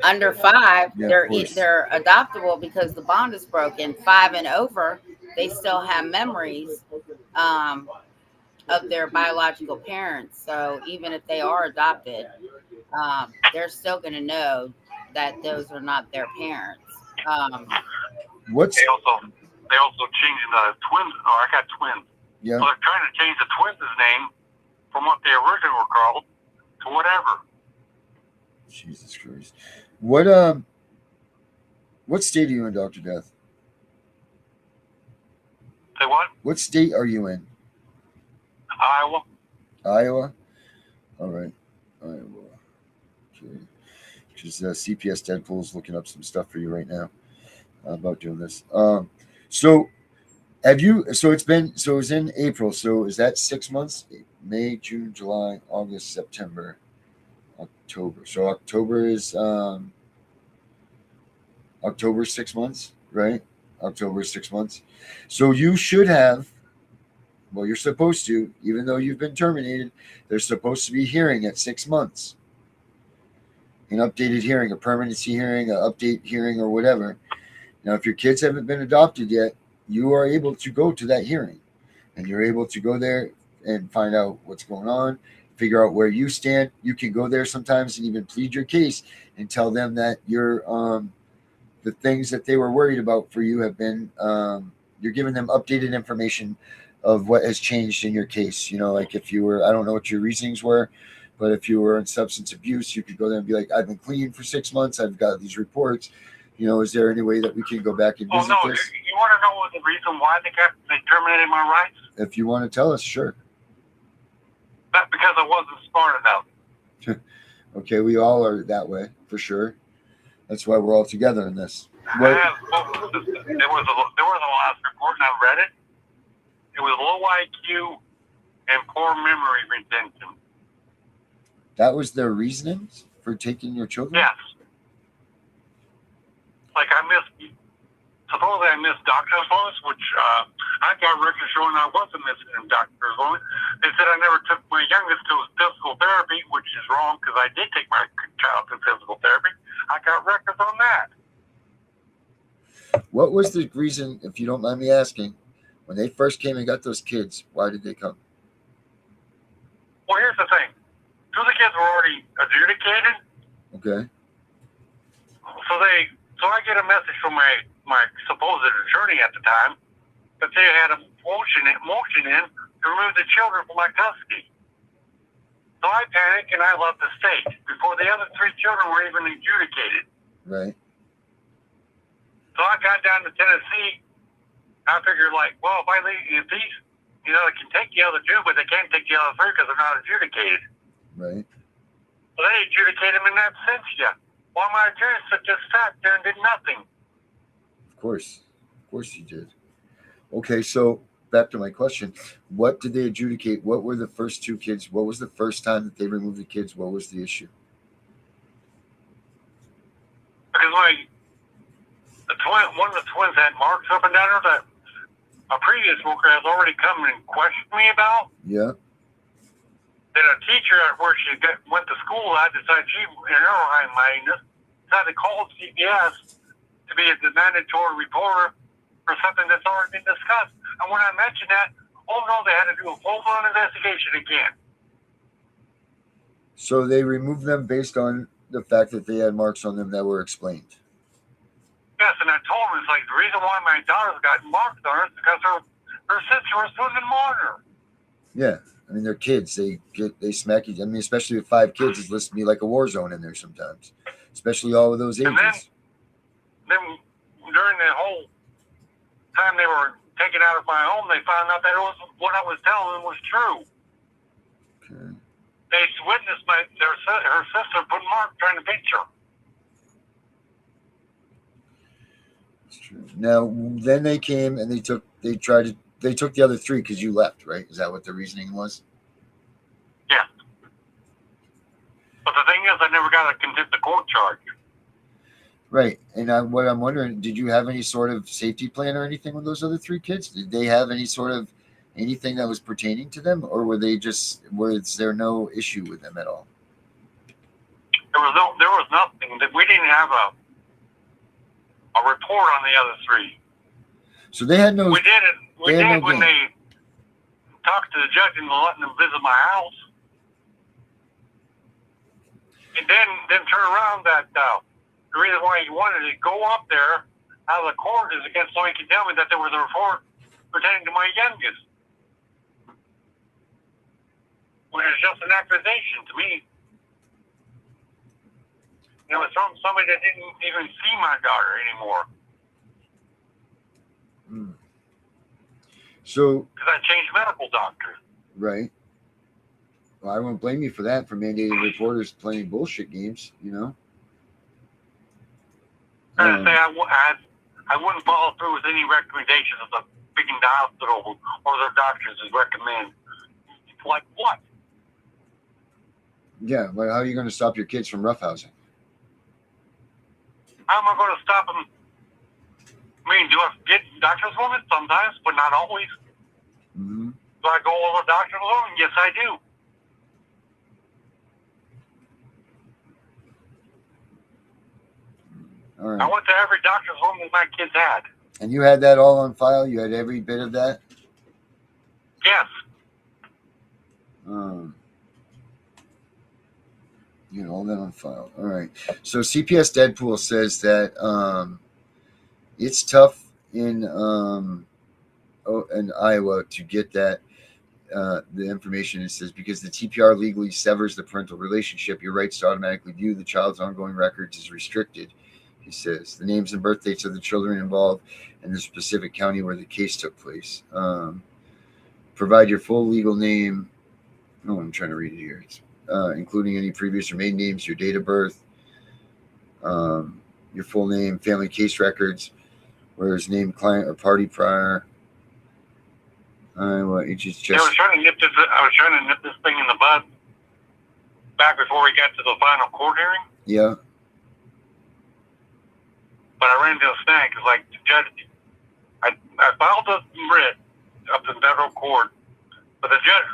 Under 5, Yeah, they're adoptable because the bond is broken. 5 and over, they still have memories of their biological parents. So even if they are adopted, they're still going to know that those are not their parents. They also changed the twins. Oh, I got twins. Yeah. So they're trying to change the twins' name from what they originally were called to whatever. Jesus Christ. What state are you in, Dr. Death? Say what? What state are you in? Iowa. Iowa? All right. Iowa. Okay. Because CPS Deadpool is looking up some stuff for you right now about doing this. So it's in April. So is that 6 months? May, June, July, August, September, October. So October is 6 months, right? October is 6 months. So you should have, well, you're supposed to, even though you've been terminated, they're supposed to be hearing at 6 months. an updated hearing, a permanency hearing, an update hearing, or whatever. Now, if your kids haven't been adopted yet, you are able to go to that hearing, and you're able to go there and find out what's going on, figure out where you stand. You can go there sometimes and even plead your case and tell them that you're the things that they were worried about for you have been you're giving them updated information of what has changed in your case. Like if you were, I don't know what your reasonings were, but if you were in substance abuse, you could go there and be like, I've been clean for 6 months, I've got these reports. Is there any way that we can go back and visit this? You want to know what the reason why they terminated my rights? If you want to tell us, sure. That's because I wasn't smart enough. Okay, we all are that way, for sure. That's why we're all together in this. There was a last report, and I read it. It was low IQ and poor memory retention. That was their reasonings for taking your children? Yes. Like supposedly I missed doctor's appointments, which I got records showing I wasn't missing doctor's appointments. They said I never took my youngest to physical therapy, which is wrong because I did take my child to physical therapy. I got records on that. What was the reason, if you don't mind me asking, when they first came and got those kids, why did they come? Well, here's the thing. 2 of the kids were already adjudicated. Okay. So I get a message from my supposed attorney at the time that they had a motion in to remove the children from my custody. So I panicked and I left the state before the other 3 children were even adjudicated. Right. So I got down to Tennessee. I figured, well, if these, they can take the other 2, but they can't take the other 3 because they're not adjudicated. Right. So they adjudicated them in absentia. While my attorney just sat there and did nothing. Of course you did. Okay, so back to my question. What did they adjudicate? What were the first 2 kids? What was the first time that they removed the kids? What was the issue? Because one of the twins had marks up and down her that a previous worker has already come and questioned me about. Yeah. Then a teacher at where she went to school, I decided she, in her high-mindedness, decided to call CPS to be the mandatory reporter for something that's already been discussed. And when I mentioned that, they had to do a full-blown investigation again. So they removed them based on the fact that they had marks on them that were explained. Yes, and I told them, the reason why my daughter's got marks on her is because her sister was swimming water. Yeah. I mean, they're kids. They smack you. I mean, especially with 5 kids, it's listed to be like a war zone in there sometimes, especially all of those ages. And then during the whole time they were taken out of my home, they found out that what I was telling them was true. Okay. They witnessed her sister put mark trying to pinch her. That's true. Now, then they came and they took the other 3 because you left, right? Is that what the reasoning was? Yeah. But the thing is, I never got a contempt of court charge. Right. And what I'm wondering, did you have any sort of safety plan or anything with those other 3 kids? Did they have any sort of anything that was pertaining to them, or was there no issue with them at all? There was nothing. We didn't have a report on the other 3. So they had no. We did it. We did when they talked to the judge and letting them visit my house, and then turn around that the reason why he wanted to go up there out of the court is against so he could tell me that there was a report pertaining to my youngest, which is just an accusation to me. It was from somebody that didn't even see my daughter anymore. So, because I changed medical doctors. Right. Well, I won't blame you for that, for mandating reporters playing bullshit games, I say I wouldn't follow through with any recommendations of picking the hospital or their doctors as recommend. Like what? Yeah, but how are you going to stop your kids from roughhousing? How am I going to stop them? I mean, do I get doctor's appointments? Sometimes, but not always. Mm-hmm. Do I go over doctor's appointments? Yes, I do. All right. I went to every doctor's home that my kids had. And you had that all on file? You had every bit of that? Yes. You know, all that on file. All right. So CPS Deadpool says that it's tough in Iowa to get that the information. It says because the TPR legally severs the parental relationship, your rights to automatically view the child's ongoing records is restricted. He says the names and birth dates of the children involved in the specific county where the case took place. Provide your full legal name. Oh, I'm trying to read it here. Including any previous or maiden names, your date of birth, your full name, family case records, where is named client or party prior. I was trying to nip this thing in the bud back before we got to the final court hearing. Yeah. But I ran into a snag because, like, the judge, I filed a writ up to federal court, but the judge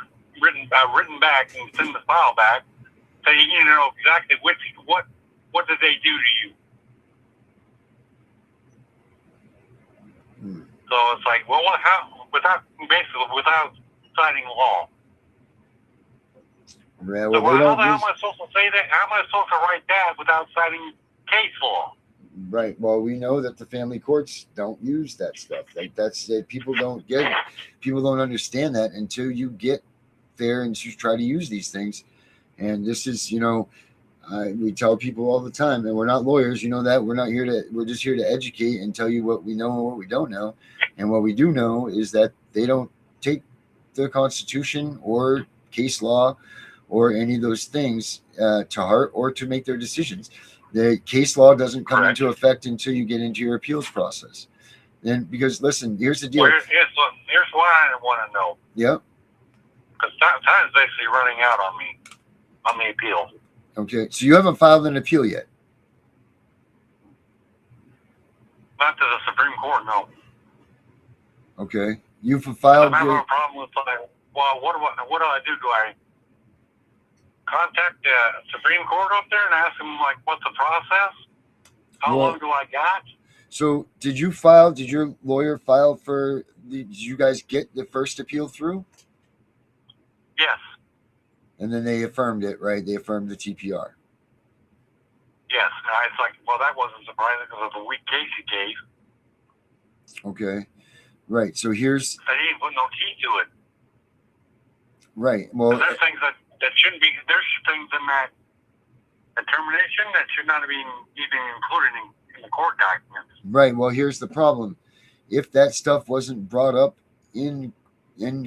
written back and send the file back, saying, you know, exactly what did they do to you. So it's like, well, without citing law. Yeah, well, so how am I supposed to say that? How am I supposed to write that without citing case law? Right. Well, we know that the family courts don't use that stuff. Like that's it. People don't get it. People don't understand that until you get there and you try to use these things. And this is, you know, we tell people all the time, and we're not lawyers, you know that. We're just here to educate and tell you what we know and what we don't know. And what we do know is that they don't take the Constitution or case law or any of those things to heart or to make their decisions. The case law doesn't come into effect until you get into your appeals process. Then, because listen, here's the deal. Well, here's what I want to know. Yep. Because time's basically running out on me on the appeal. Okay, so you haven't filed an appeal yet? Not to the Supreme Court, no. Okay, you've filed. I'm having a problem with well, what do I do? Do I contact the Supreme Court up there and ask them, like, what's the process? How long do I got? So did your lawyer file did you guys get the first appeal through? Yes. And then they affirmed it, right? They affirmed the TPR. Yes. It's like, well, that wasn't surprising because of the weak case you gave. Okay. Right. So here's... They didn't put no key to it. Right. Well... There's things that shouldn't be... There's things in that determination that should not be even included in the court documents. Right. Well, here's the problem. If that stuff wasn't brought up in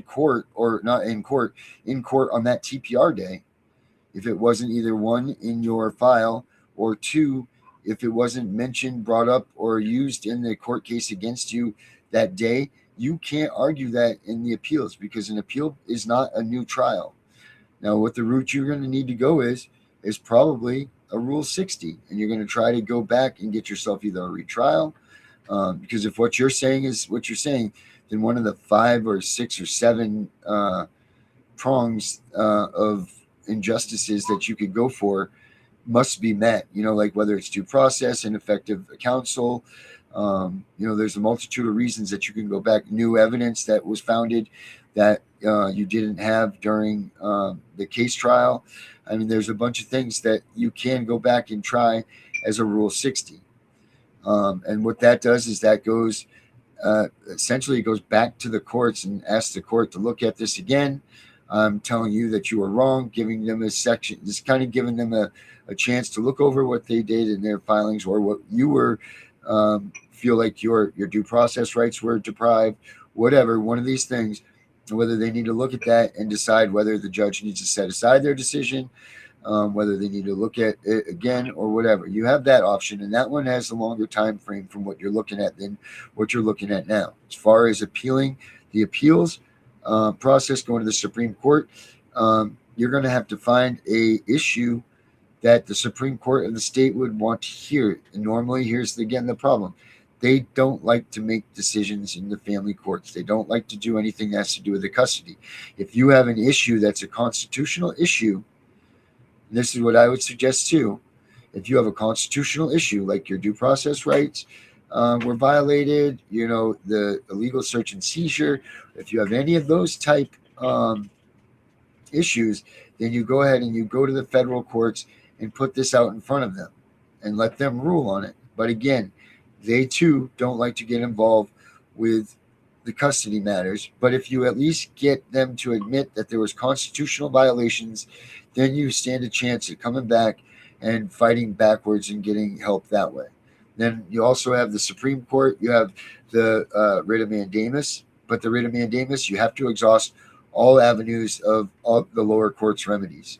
court or not in court on that TPR day, if it wasn't either one in your file or two, if it wasn't mentioned, brought up, or used in the court case against you that day, you can't argue that in the appeals because an appeal is not a new trial. Now, what the route you're going to need to go is probably a Rule 60, and you're going to try to go back and get yourself either a retrial, because if what you're saying is what you're saying, then one of the 5 or 6 or 7 prongs of injustices that you could go for must be met, you know, like whether it's due process, ineffective counsel, you know, there's a multitude of reasons that you can go back, new evidence that was founded that you didn't have during the case trial. I mean, there's a bunch of things that you can go back and try as a Rule 60. And what that does is that goes, essentially it goes back to the courts and asks the court to look at this again. I'm telling you that you were wrong, giving them a section, just kind of giving them a chance to look over what they did in their filings or what you were, feel like your due process rights were deprived, whatever, one of these things, whether they need to look at that and decide whether the judge needs to set aside their decision, whether they need to look at it again or whatever. You have that option, and that one has a longer time frame from what you're looking at than what you're looking at now. As far as appealing, the appeals process going to the Supreme Court, you're going to have to find a issue that the Supreme Court of the state would want to hear. And normally, here's again the problem. They don't like to make decisions in the family courts. They don't like to do anything that has to do with the custody. If you have an issue that's a constitutional issue, and this is what I would suggest too, if you have a constitutional issue, like your due process rights were violated, the illegal search and seizure, if you have any of those type issues, then you go ahead and you go to the federal courts and put this out in front of them and let them rule on it. But again, they too don't like to get involved with the custody matters. But if you at least get them to admit that there was constitutional violations, then you stand a chance at coming back and fighting backwards and getting help that way. Then you also have the Supreme Court. You have the writ of mandamus. But the writ of mandamus, you have to exhaust all avenues of the lower court's remedies.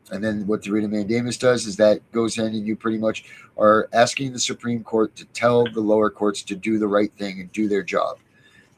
And then what the writ of mandamus does is that goes in and you pretty much are asking the Supreme Court to tell the lower courts to do the right thing and do their job.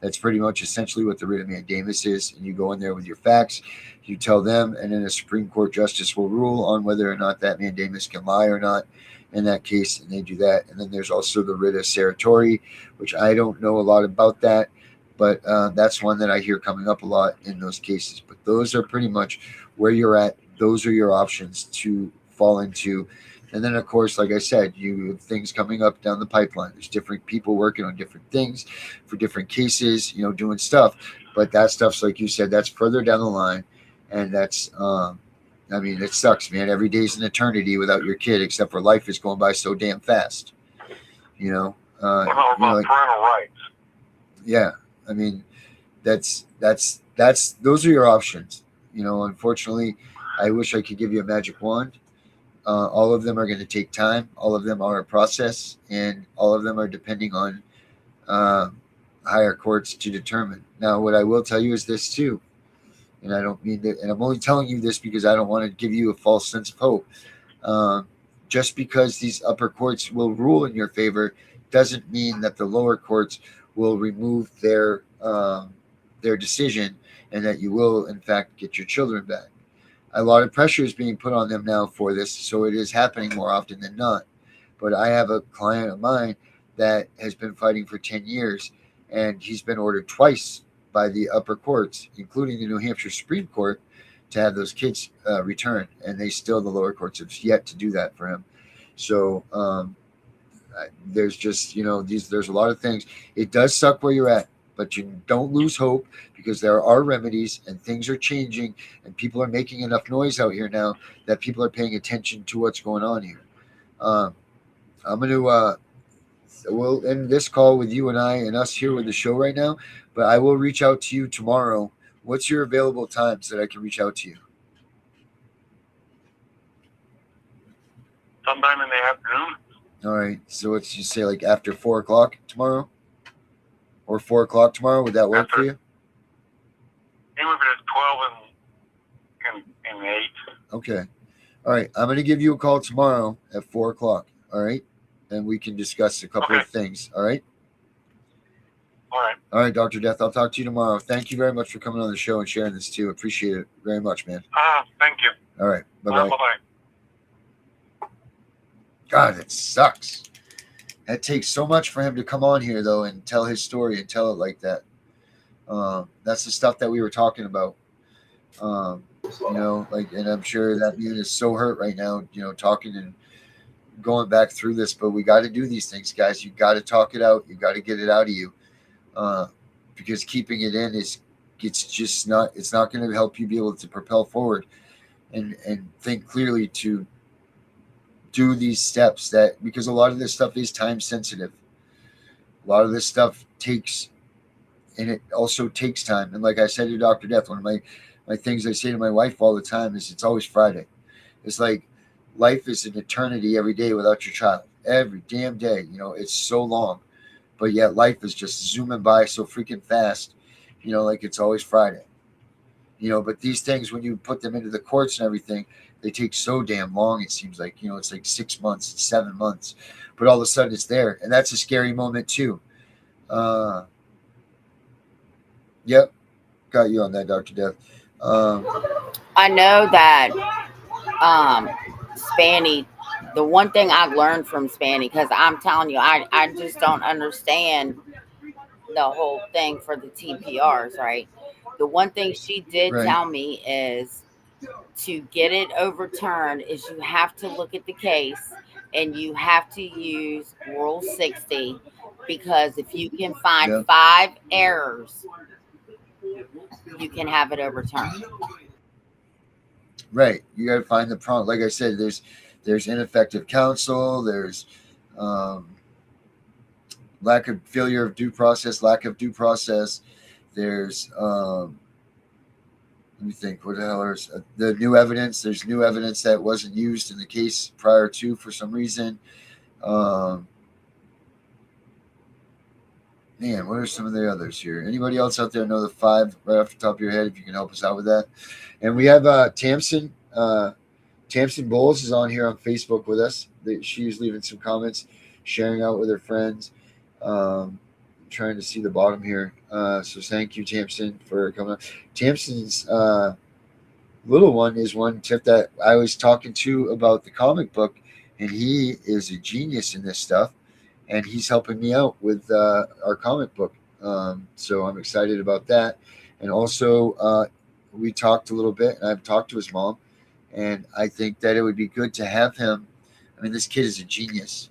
That's pretty much essentially what the writ of mandamus is. And you go in there with your facts, you tell them, and then a Supreme Court justice will rule on whether or not that mandamus can lie or not in that case, and they do that. And then there's also the writ of certiorari, which I don't know a lot about that, but that's one that I hear coming up a lot in those cases. But those are pretty much where you're at. Those are your options to fall into. And then, of course, like I said, you have things coming up down the pipeline. There's different people working on different things for different cases, doing stuff. But that stuff's, like you said, that's further down the line. And that's, it sucks, man. Every day's an eternity without your kid, except for life is going by so damn fast. What about parental rights? Yeah. Those are your options. Unfortunately, I wish I could give you a magic wand. All of them are going to take time. All of them are a process, and all of them are depending on higher courts to determine. Now, what I will tell you is this too, and I don't mean that, and I'm only telling you this because I don't want to give you a false sense of hope. Just because these upper courts will rule in your favor doesn't mean that the lower courts will remove their decision and that you will, in fact, get your children back. A lot of pressure is being put on them now for this, so it is happening more often than not. But I have a client of mine that has been fighting for 10 years, and he's been ordered twice by the upper courts, including the New Hampshire Supreme Court, to have those kids returned, and the lower courts have yet to do that for him. So there's just, there's a lot of things. It does suck where you're at, but you don't lose hope, because there are remedies and things are changing, and people are making enough noise out here now that people are paying attention to what's going on here. I'm going to, we'll end this call with you and I and us here with the show right now, but I will reach out to you tomorrow. What's your available times that I can reach out to you? Sometime in the afternoon. All right. So let's just say like after 4:00 tomorrow, or 4:00 tomorrow. Would that work for you? Even if it's 12 and 8. Okay. All right. I'm going to give you a call tomorrow at 4:00. All right. And we can discuss a couple of things. All right. All right. All right, Dr. Death. I'll talk to you tomorrow. Thank you very much for coming on the show and sharing this too. Appreciate it very much, man. Thank you. All right. Bye-bye. Bye-bye. God, it sucks. It takes so much for him to come on here, though, and tell his story and tell it like that. That's the stuff that we were talking about. And I'm sure that man is so hurt right now, talking and going back through this, but we got to do these things, guys. You got to talk it out. You got to get it out of you. Because keeping it in it's not going to help you be able to propel forward and think clearly to do these steps, because a lot of this stuff is time sensitive. A lot of this stuff it also takes time. And like I said to Dr. Death, one of my things I say to my wife all the time is it's always Friday. It's like life is an eternity every day without your child. Every damn day. It's so long. But yet life is just zooming by so freaking fast, like it's always Friday. But these things, when you put them into the courts and everything, they take so damn long. It seems like, it's like 6 months, 7 months, but all of a sudden it's there. And that's a scary moment too. Yep. Got you on that, Dr. Death. I know that Spanny, the one thing I've learned from Spanny, because I'm telling you, I just don't understand the whole thing for the TPRs, right? The one thing she did tell me is to get it overturned is you have to look at the case and you have to use Rule 60, because if you can find 5 errors, you can have it overturned. Right. You got to find the prompt. Like I said, there's ineffective counsel. There's lack of failure of due process, lack of due process. There's let me think. What the hell is the new evidence? There's new evidence that wasn't used in the case prior to for some reason. Man, what are some of the others here? Anybody else out there know the 5 right off the top of your head? If you can help us out with that. And we have Tamsin. Tamsin Bowles is on here on Facebook with us. She's leaving some comments, sharing out with her friends. Trying to see the bottom here. So thank you, Tamsin, for coming on. Tamsin's little one is one Tiff that I was talking to about the comic book, and he is a genius in this stuff, and he's helping me out with our comic book. So I'm excited about that. And also, we talked a little bit, and I've talked to his mom, and I think that it would be good to have him. I mean, this kid is a genius.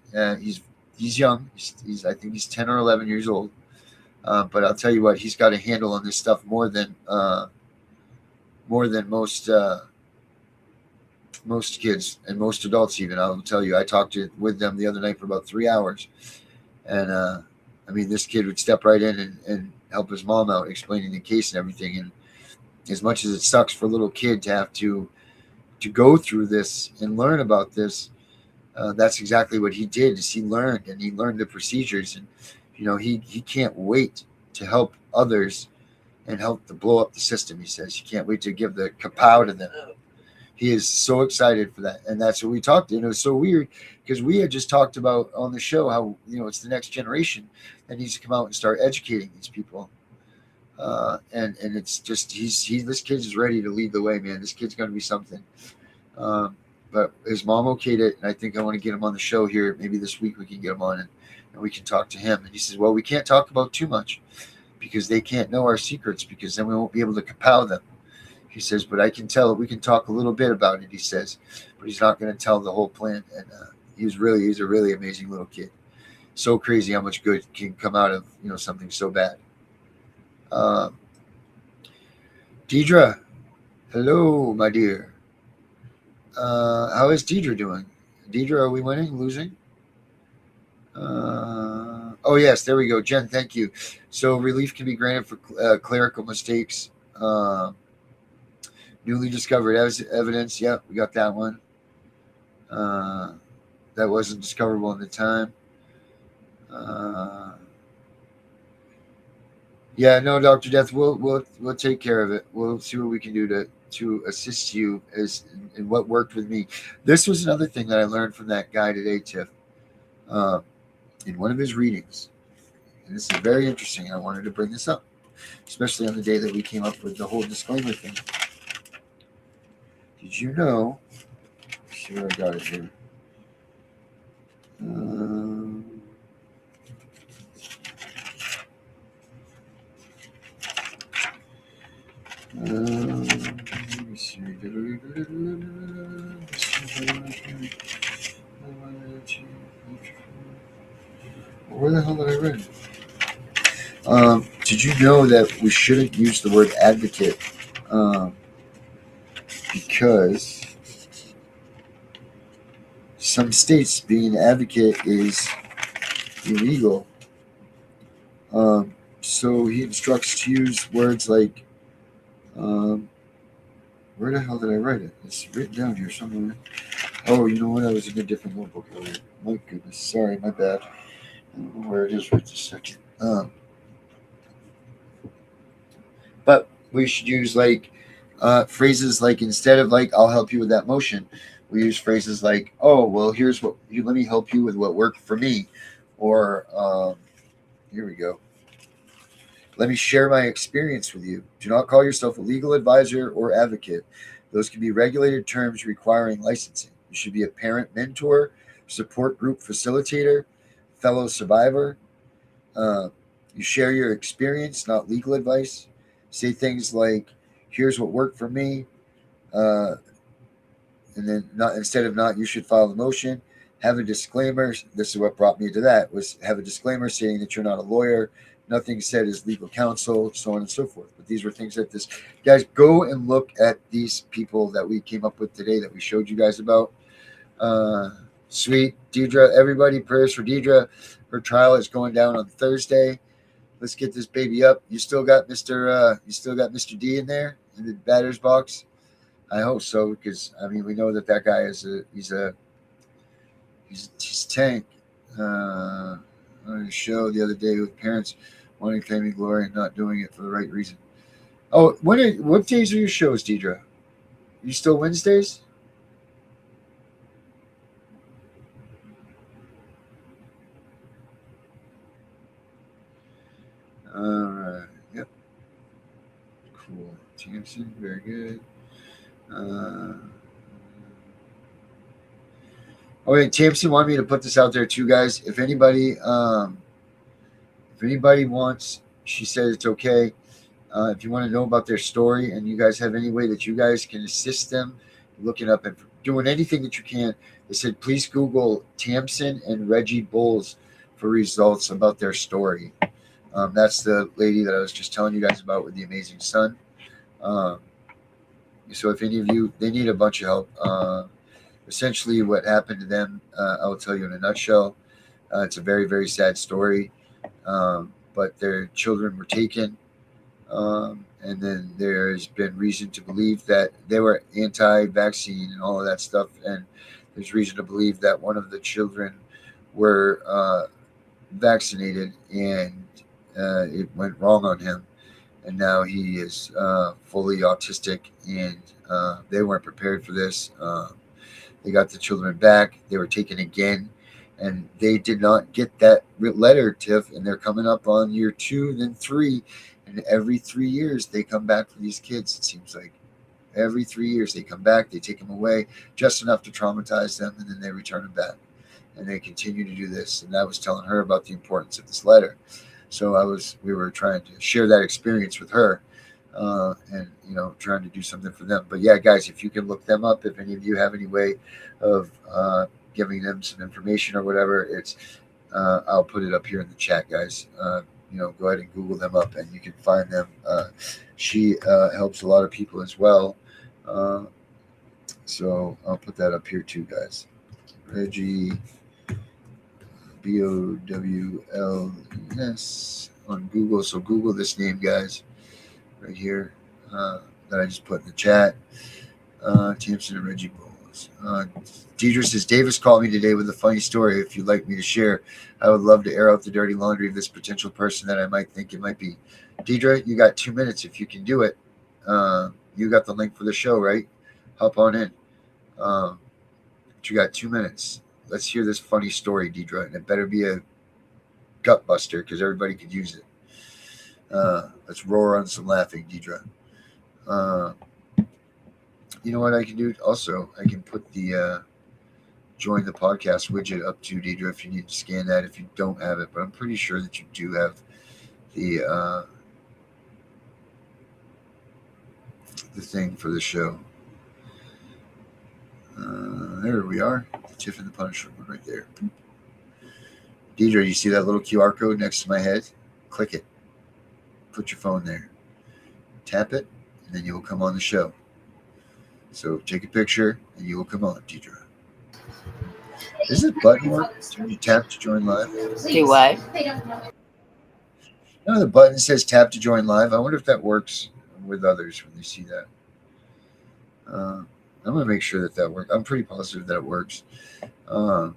He's young. I think he's 10 or 11 years old. But I'll tell you what, he's got a handle on this stuff more than most kids and most adults even. I'll tell you, I talked with them the other night for about 3 hours. And I mean, this kid would step right in and help his mom out, explaining the case and everything. And as much as it sucks for a little kid to have to go through this and learn about this, that's exactly what he did. Is he learned the procedures, and he can't wait to help others and help to blow up the system. He says he can't wait to give the kapow to them. He is so excited for that, and that's what we talked. And it was so weird because we had just talked about on the show how it's the next generation that needs to come out and start educating these people. And it's just this kid is ready to lead the way, man. This kid's going to be something. But his mom okayed it, and I think I want to get him on the show here. Maybe this week we can get him on, and we can talk to him. And he says, well, we can't talk about too much because they can't know our secrets, because then we won't be able to kapow them. He says, but I can tell we can talk a little bit about it, he says, but he's not going to tell the whole plan. And he's a really amazing little kid. So crazy how much good can come out of something so bad. Deidre, hello, my dear. How is Deidre doing? Deidre, are we winning, losing? Oh, yes, there we go. Jen, thank you. So relief can be granted for clerical mistakes. Newly discovered evidence. Yep, we got that one. That wasn't discoverable in the time. Yeah, no, Dr. Death, we'll take care of it. We'll see what we can do to assist you in what worked with me. This was another thing that I learned from that guy today, Tiff, in one of his readings. And this is very interesting. I wanted to bring this up, especially on the day that we came up with the whole disclaimer thing. Did you know? Let's see where I got it here. Let me see. Where the hell did I read it? Did you know that we shouldn't use the word advocate? Because some states being an advocate is illegal. So he instructs to use words like, where the hell did I write it? It's written down here somewhere. Oh, you know what? I was in a different notebook earlier. My goodness. Sorry, my bad. I don't know where it is right this second. But we should use phrases like, instead of I'll help you with that motion, we use phrases like, oh, well, let me help you with what worked for me. Or, here we go. Let me share my experience with you. Do not call yourself a legal advisor or advocate. Those can be regulated terms requiring licensing. You should be a parent mentor, support group facilitator, fellow survivor. You share your experience, not legal advice. Say things like, here's what worked for me. And then not instead of not, you should file the motion, have a disclaimer. This is what brought me to that, was have a disclaimer saying that you're not a lawyer. Nothing said is legal counsel, so on and so forth. But these were things that this, guys, go and look at these people that we came up with today that we showed you guys about. Sweet Deidre, everybody, prayers for Deidre. Her trial is going down on Thursday. Let's get this baby up. You still got Mr. D in there in the batter's box? I hope so, because I mean we know that guy is he's tank. On a show the other day with parents wanting claiming glory and not doing it for the right reason. Oh, what days are your shows, Deidre? You still Wednesdays? All right. Yep. Cool. Thompson, very good. Okay, Thompson wanted me to put this out there too, guys. If anybody wants, she said it's okay. If you want to know about their story and you guys have any way that you guys can assist them, looking up and doing anything that you can, they said please Google Thompson and Reggie Bowles for results about their story. That's the lady that I was just telling you guys about with the amazing son. So if any of you, they need a bunch of help. Essentially what happened to them, I'll tell you in a nutshell. It's a very, very sad story. But their children were taken. And then there's been reason to believe that they were anti-vaccine and all of that stuff. And there's reason to believe that one of the children were vaccinated and it went wrong on him. And now he is fully autistic, and they weren't prepared for this. They got the children back. They were taken again, and they did not get that letter, Tiff, and they're coming up on year 2 and then 3. And every 3 years, they come back for these kids, it seems like. Every 3 years, they come back, they take them away, just enough to traumatize them, and then they return them back. And they continue to do this. And I was telling her about the importance of this letter. So we were trying to share that experience with her, and trying to do something for them. But yeah, guys, if you can look them up, if any of you have any way of giving them some information or whatever, it's I'll put it up here in the chat, guys. Go ahead and Google them up, and you can find them. She helps a lot of people as well, so I'll put that up here too, guys. Reggie. Bowles on Google. So Google this name, guys, right here that I just put in the chat. Thompson and Reggie Bowles. Deidre says, Davis called me today with a funny story. If you'd like me to share, I would love to air out the dirty laundry of this potential person that I might think it might be. Deidre, you got 2 minutes if you can do it. You got the link for the show, right? Hop on in. But you got 2 minutes. Let's hear this funny story, Deidre, and it better be a gut buster because everybody could use it. Let's roar on some laughing, Deidre. You know what I can do? Also, I can put the join the podcast widget up to Deidre if you need to scan that if you don't have it, but I'm pretty sure that you do have the thing for the show. There we are. Tiff and the Punisher one right there. Deidre, you see that little QR code next to my head? Click it. Put your phone there. Tap it, and then you will come on the show. So take a picture, and you will come on, Deidre. Does this button work when you tap to join live? Do what? No, the button says tap to join live. I wonder if that works with others when they see that. I'm going to make sure that works. I'm pretty positive that it works. So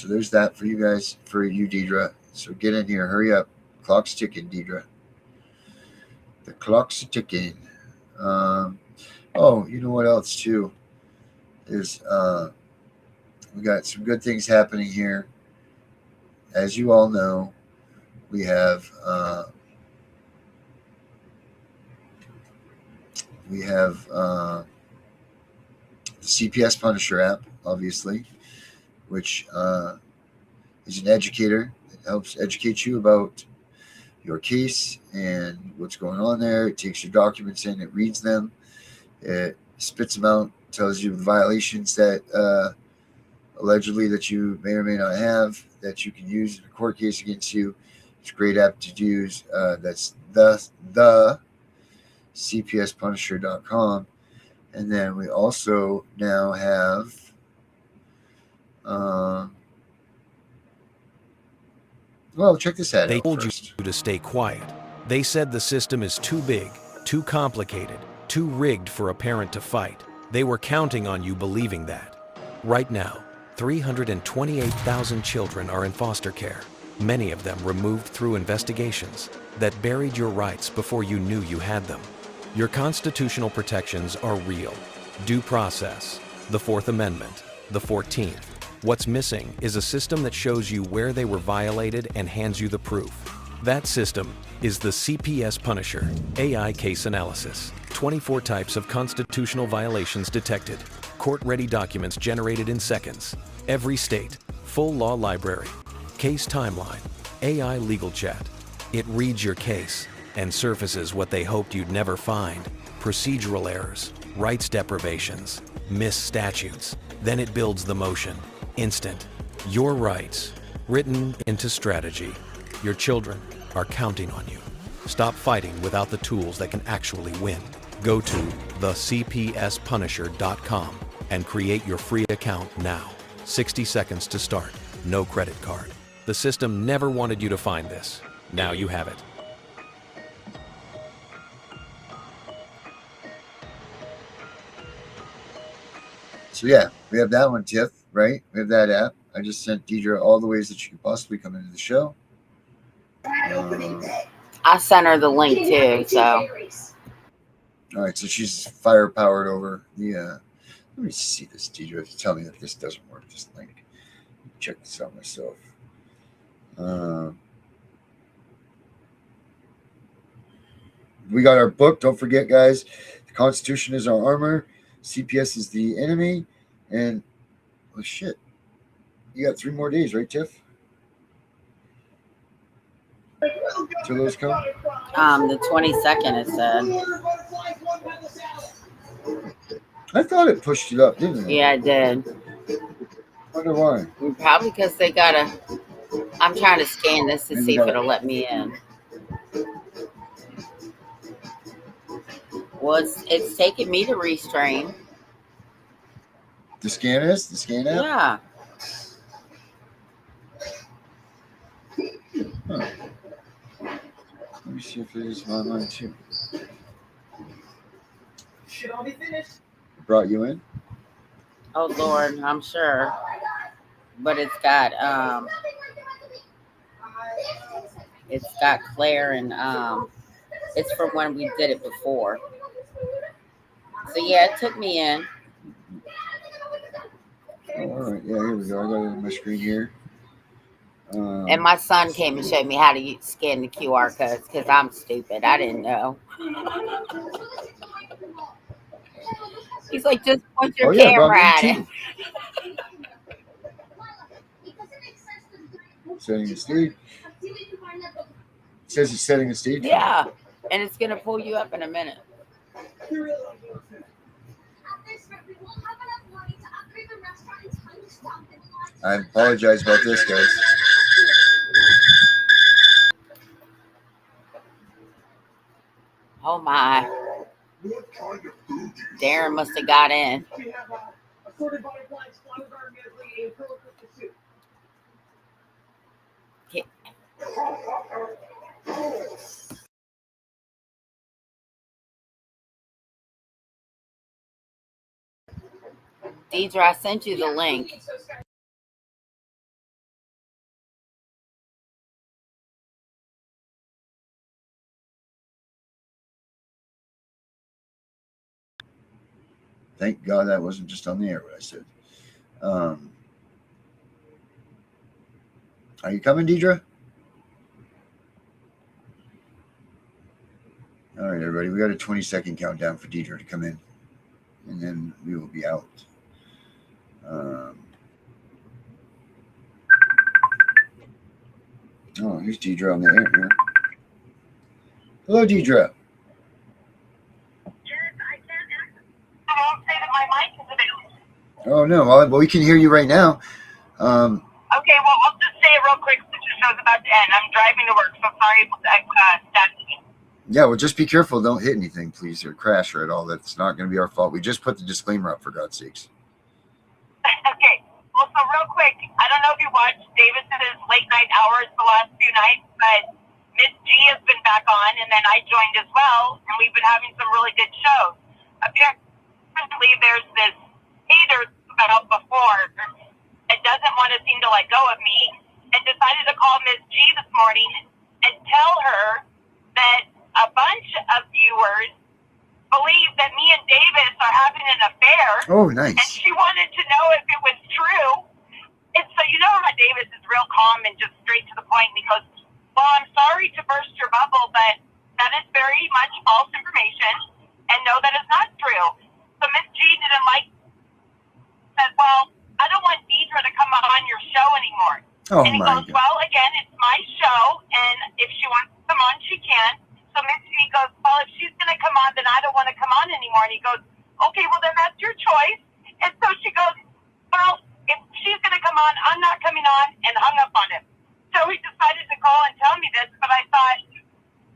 there's that for you guys, for you, Deidre. So get in here. Hurry up. Clock's ticking, Deidre. The clock's ticking. You know what else, too, is we got some good things happening here. As you all know, we have the CPS Punisher app, obviously, which is an educator that helps educate you about your case and what's going on there. It takes your documents in, it reads them, it spits them out, tells you violations that allegedly that you may or may not have, that you can use in a court case against you. It's a great app to use. That's the CPSPunisher.com. And then we also now have well, check this ad They out told first. you to stay quiet. They said the system is too big, too complicated, too rigged for a parent to fight. They were counting on you believing that. Right now, 328,000 children are in foster care, many of them removed through investigations that buried your rights before you knew you had them. Your constitutional protections are real. Due process, the Fourth Amendment, the 14th. What's missing is a system that shows you where they were violated and hands you the proof. That system is the CPS Punisher AI case analysis. 24 types of constitutional violations detected. Court-ready documents generated in seconds. Every state. Full law library. Case timeline. AI legal chat. It reads your case and surfaces what they hoped you'd never find. Procedural errors, rights deprivations, missed statutes. Then it builds the motion. Instant. Your rights, written into strategy. Your children are counting on you. Stop fighting without the tools that can actually win. Go to thecpspunisher.com and create your free account now. 60 seconds to start. No credit card. The system never wanted you to find this. Now you have it. So yeah, we have that one, Tiff, right? We have that app. I just sent Deidre all the ways that you could possibly come into the show. I sent her the link too, so. All right, so she's fire-powered over the... let me see this, Deidre. Tell me that this doesn't work, this link. Check this out myself. We got our book. Don't forget, guys. The Constitution is our armor. CPS is the enemy. And, oh, shit. You got 3 more days, right, Tiff? Till those come? The 22nd, it said. I thought it pushed it up, didn't it? Yeah, it did. Wonder why. Probably because they gotta. I'm trying to scan this to see if it'll let me in. Well, it's taking me to Restream. The scan is? The scan app? Yeah. Huh. Let me see if it is online too. Should all be finished. Brought you in? Oh Lord, I'm sure. But it's got Claire and it's from when we did it before. So yeah, it took me in. Oh, all right. Yeah, here we go. I got it on my screen here. And my son came and showed me how to scan the QR codes because I'm stupid. I didn't know. He's like, just point your camera at it. Setting the stage. It says it's setting the stage. Yeah, and it's gonna pull you up in a minute. I apologize about this, guys. Oh my. Darren must have got in. Deidre, I sent you the link. Thank God that wasn't just on the air what I said. Are you coming, Deidre? All right, everybody. We got a 20-second countdown for Deidre to come in, and then we will be out. Oh, here's Deidre on the air. Yeah. Hello, Deidre. Yes, I can. Oh no, well we can hear you right now. Okay, well I'll just say it real quick since the show's about to end. I'm driving to work, so sorry about that. Yeah, well just be careful, don't hit anything, please, or crash or at all. That's not going to be our fault. We just put the disclaimer up, for God's sakes. Okay, well, so real quick, I don't know if you watched Davis's late night hours the last few nights, but Miss G has been back on, and then I joined as well, and we've been having some really good shows. Apparently, there's this hater about before that doesn't want to seem to let go of me, and decided to call Miss G this morning and tell her that a bunch of viewers believe that me and Davis are having an affair. Oh, nice. And she wanted to know if it was true. And so you know how Davis is real calm and just straight to the point. And he goes, well, I'm sorry to burst your bubble, but that is very much false information. And no, that is not true. So Miss G didn't said, well, I don't want Deidre to come on your show anymore. Oh, and he my goes, God. well, again, it's my show. And if she wants to come on, she can. So Miss G goes, well, if she's going to come on, then I don't want to come on anymore. And he goes, okay, well, then that's your choice. And so she goes, well, if she's going to come on, I'm not coming on, and hung up on him. So he decided to call and tell me this, but I thought,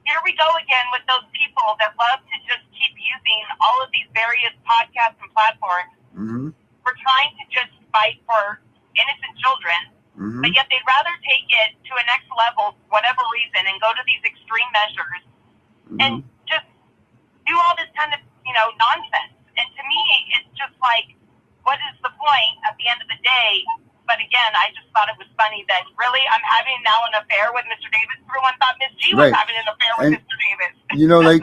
here we go again with those people that love to just keep using all of these various podcasts and platforms for trying to just fight for innocent children, but yet they'd rather take it to a next level for whatever reason and go to these extreme measures and just do all this kind of, nonsense. And to me, it's just like, what is the point at the end of the day? But again, I just thought it was funny that really I'm having now an affair with Mr. Davis. Everyone thought Miss G was having an affair with Mr. Davis. Like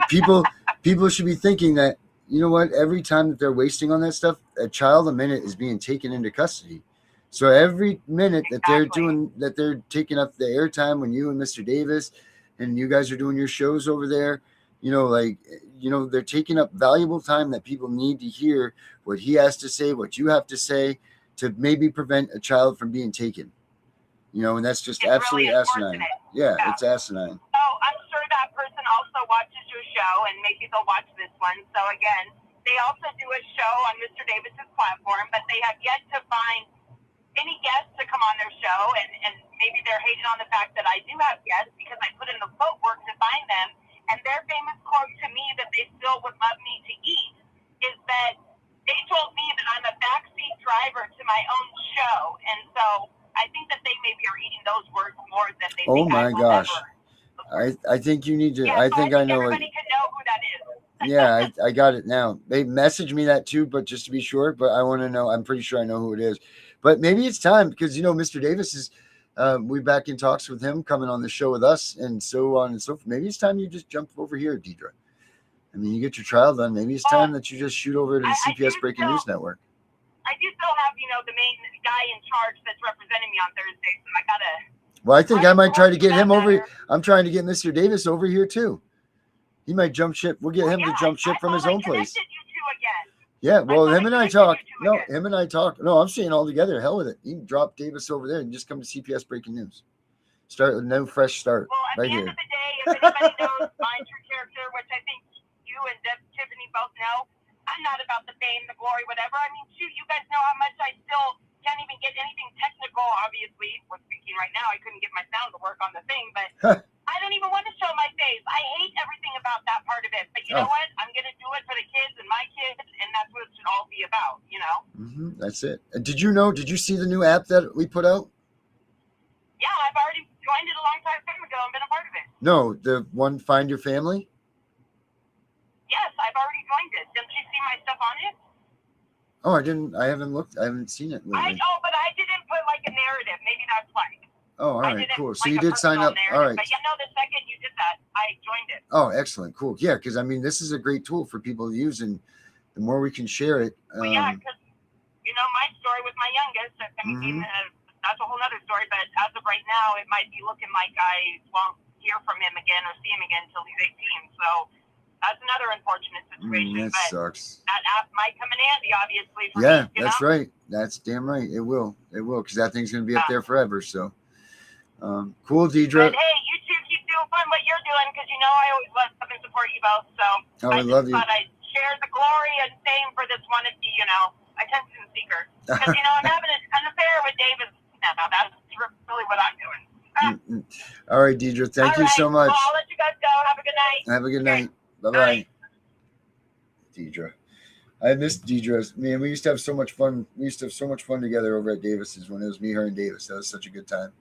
people should be thinking that, you know what, every time that they're wasting on that stuff, a child a minute is being taken into custody. So every minute that they're taking up the airtime when you and Mr. Davis and you guys are doing your shows over there, they're taking up valuable time that people need to hear what he has to say, what you have to say to maybe prevent a child from being taken. And that's just it's absolutely really asinine. Yeah, it's asinine. Oh, I'm sure that person also watches your show, and maybe they'll watch this one. So again, they also do a show on Mr. Davis's platform, but they have yet to find any guests to come on their show, and maybe they're hating on the fact that I do have guests because I put in the footwork to find them. And their famous quote to me that they still would love me to eat is that they told me that I'm a backseat driver to my own show. And so I think that they maybe are eating those words more than they think. Oh my gosh. I think you need to, I think I know everybody can know who that is. Yeah, I got it now. They messaged me that too, but just to be sure, but I want to know, I'm pretty sure I know who it is. But maybe it's time because, Mr. Davis is, we're back in talks with him coming on the show with us and so on and so forth. Maybe it's time you just jump over here, Deidre. I mean, you get your trial done. Maybe it's time that you just shoot over to the CPS Breaking News Network. I do still have, the main guy in charge that's representing me on Thursday, so I gotta. Well, I think I might try to get him over. I'm trying to get Mr. Davis over here too. He might jump ship. We'll get him to jump ship from his own place. Yeah, well, him and I talk. No, I'm saying all together. Hell with it. You can drop Davis over there and just come to CPS Breaking News. Start with no fresh start. Well, at right the here. end of the day, if anybody knows my true character, which I think you and Tiffany both know, I'm not about the fame, the glory, whatever. I mean, shoot, you guys know how much I still can't even get anything technical, obviously. We're speaking right now. I couldn't get my sound to work on the thing, but I don't even want to show my face. I hate everything about that part of it. But you know what? I'm going to do it for the kids and my kids, and that's what it should all be about, That's it. Did you see the new app that we put out? Yeah, I've already joined it a long time ago and been a part of it. No, the one Find Your Family? Yes, I've already joined it. Didn't you see my stuff on it? Oh, I haven't looked. I haven't seen it lately. But I didn't put like a narrative. Maybe that's why. Oh, all right, cool. So you did sign up. All right. But the second you did that, I joined it. Oh, excellent. Cool. Yeah, because I mean, this is a great tool for people to use, and the more we can share it. Well, yeah, because my story with my youngest, that's a whole other story. But as of right now, it might be looking like I won't hear from him again or see him again until he's 18. So that's another unfortunate situation. That sucks. That app might come in handy, obviously. For me, that's right. That's damn right. It will, because that thing's going to be up there forever. So, cool, Deidre. But hey, you two keep doing fun what you're doing because I always love and support you both. So I love you. Thought I'd share the glory and fame for this one of the, attention seeker. speaker. Because, I'm having an affair with David now. That's really what I'm doing. All right, Deidre. Thank you so much. Well, I'll let you guys go. Have a good night. Have a good night. Bye-bye. Deidre. I miss Deidre. Man, we used to have so much fun. We used to have so much fun together over at Davis's when it was me, her, and Davis. That was such a good time.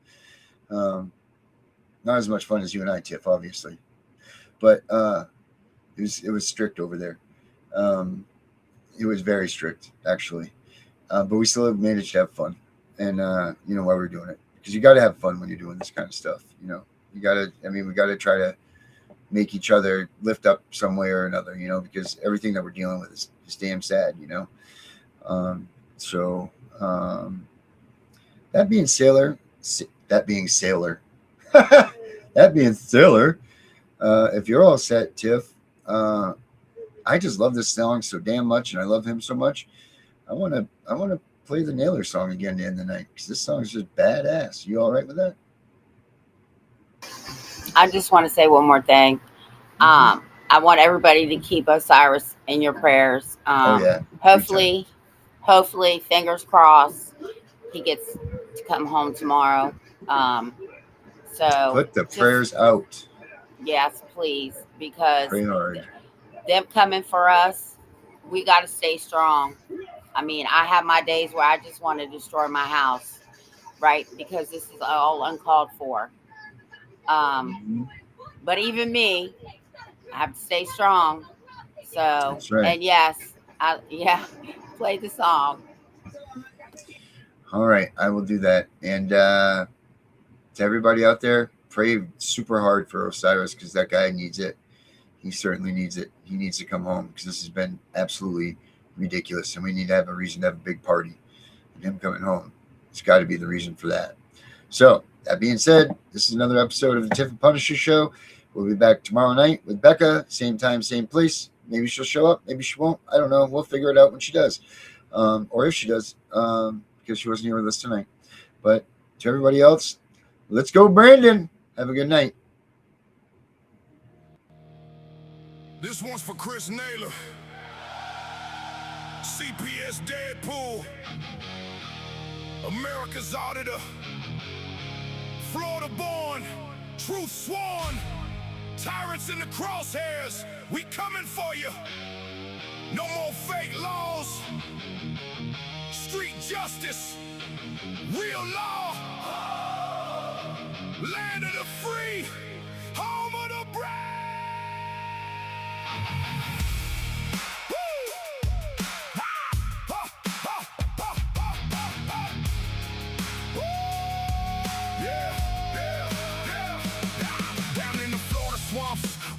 Not as much fun as you and I, Tiff, obviously. But it was strict over there. It was very strict, actually. But we still managed to have fun. And, while we were doing it. Because you got to have fun when you're doing this kind of stuff. We got to try to make each other lift up some way or another, because everything that we're dealing with is damn sad, that being Sailor, if you're all set, Tiff, I just love this song so damn much, and I love him so much. I want to play the Naylor song again to end the night, because this song is just badass. You all right with that? I just want to say one more thing. I want everybody to keep Osiris in your prayers. Hopefully, fingers crossed, he gets to come home tomorrow. So put the prayers out. Yes, please, because pray hard. Them coming for us, we got to stay strong. I have my days where I just want to destroy my house, right? Because this is all uncalled for. But even me, I have to stay strong. So, that's right. And yes, play the song. All right, I will do that. And to everybody out there, pray super hard for Osiris, because that guy needs it. He certainly needs it. He needs to come home, because this has been absolutely ridiculous, and we need to have a reason to have a big party. And him coming home, it's got to be the reason for that. So, that being said, this is another episode of the Tiff and Punisher Show. We'll be back tomorrow night with Becca, same time, same place. Maybe she'll show up, maybe she won't. I don't know. We'll figure it out when she does, or if she does, because she wasn't here with us tonight. But to everybody else, let's go, Brandon. Have a good night. This one's for Chris Naylor, CPS Deadpool, America's Auditor, Florida born, truth sworn, tyrants in the crosshairs, we coming for you. No more fake laws, street justice, real law, land of the free, home of the brave.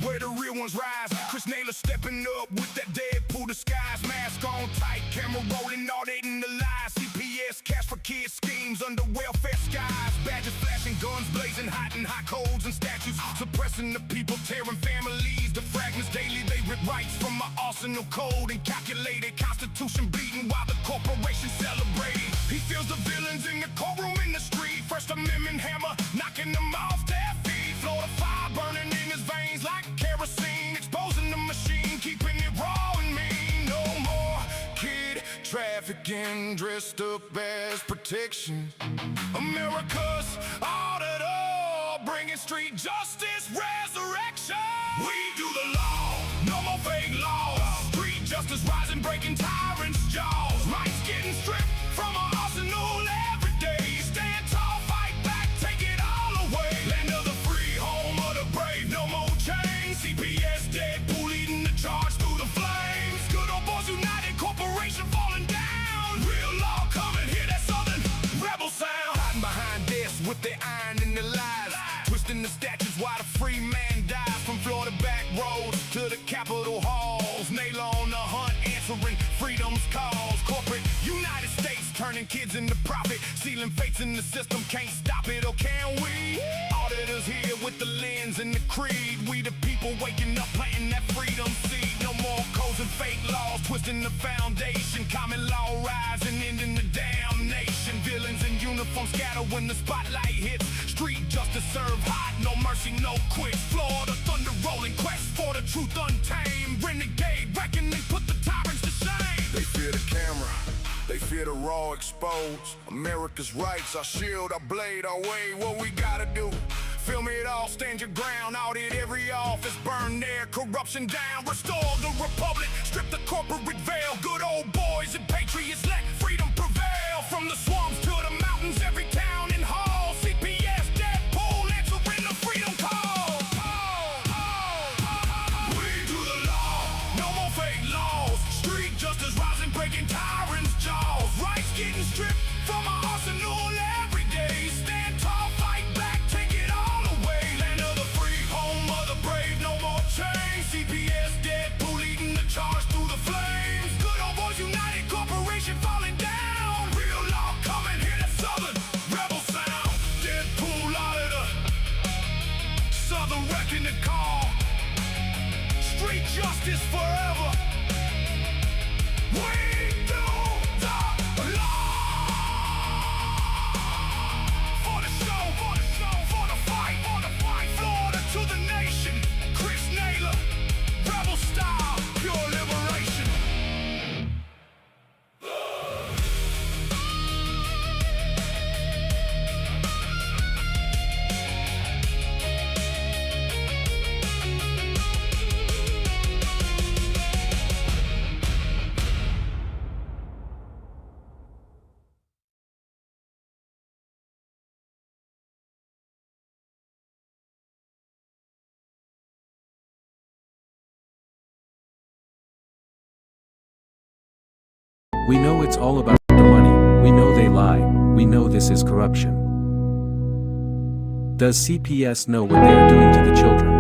Where the real ones rise, Chris Naylor stepping up with that Deadpool disguise, mask on tight, camera rolling, auditing the lies. CPS cash for kids, schemes under welfare skies, badges flashing, guns blazing, hot and hot codes and statues, suppressing the people, tearing families to fragments daily. They rip rights from my arsenal code and calculated constitution bleeding while the corporation celebrating. He feels the villains in the courtroom in the street, First Amendment hammer knocking them off their feet. Florida fire burning in his veins like kerosene, exposing the machine, keeping it raw and mean. No more kid trafficking dressed up as protection. America's auditor, bringing street justice resurrection. We do the law, no more fake laws. Street justice rising, breaking tyrants' jaws. Rights getting stripped from our arsenal every day. Stand tall, fight back, take it all away. Land of the free, home of the brave, no more chains. CPS Deadpool leading the charge through the flames. Good old boys united, corporation falling down. Real law coming, hear that southern rebel sound. Hiding behind desks with their iron in their lies, twisting the statutes while the free man dies. From Florida back roads to the Capitol halls, Naylor on the hunt, answering freedom's cause. Corporate United States turning kids into profit, sealing fates in the system, can't stop it, or can we? Auditors here with the lens and the creed, we the people waking up, planting that freedom seed. No more codes and fake laws, twisting the foundation, common law rising, ending the damnation. Villains in uniform scatter when the spotlight hits, street justice serve hot, no mercy, no quits. Florida thunder rolling, quest for the truth untamed, renegade reckoning, put the tyrants to shame. They fear the camera, They fear the raw exposed. America's rights, our shield, our blade, our way. What we gotta do? Film it all, stand your ground. Audit every office, burn their corruption down. Restore the republic, strip the corporate veil. Good old boys and patriots, let freedom prevail. From the swamps to the mountains, every town and hall. CPS, Deadpool, answering the freedom call. We do the law, no more fake laws. Street justice rising, breaking tyrants' jaws. Rights getting stripped from our arsenal every day. Stand tall, fight back, take it all away. Land of the free, home of the brave, no more change. CPS, Deadpool, leading the charge through the flames. Good old boys united, corporation falling down. Real law coming, hear that southern rebel sound. Deadpool out of the southern wrecking the call. Street justice forever. We do the law. For the show, for the show, for the fight, for the fight. Florida to the nation. Chris Naylor, rebel style, pure liberation. We know it's all about the money, we know they lie, we know this is corruption. Does CPS know what they are doing to the children?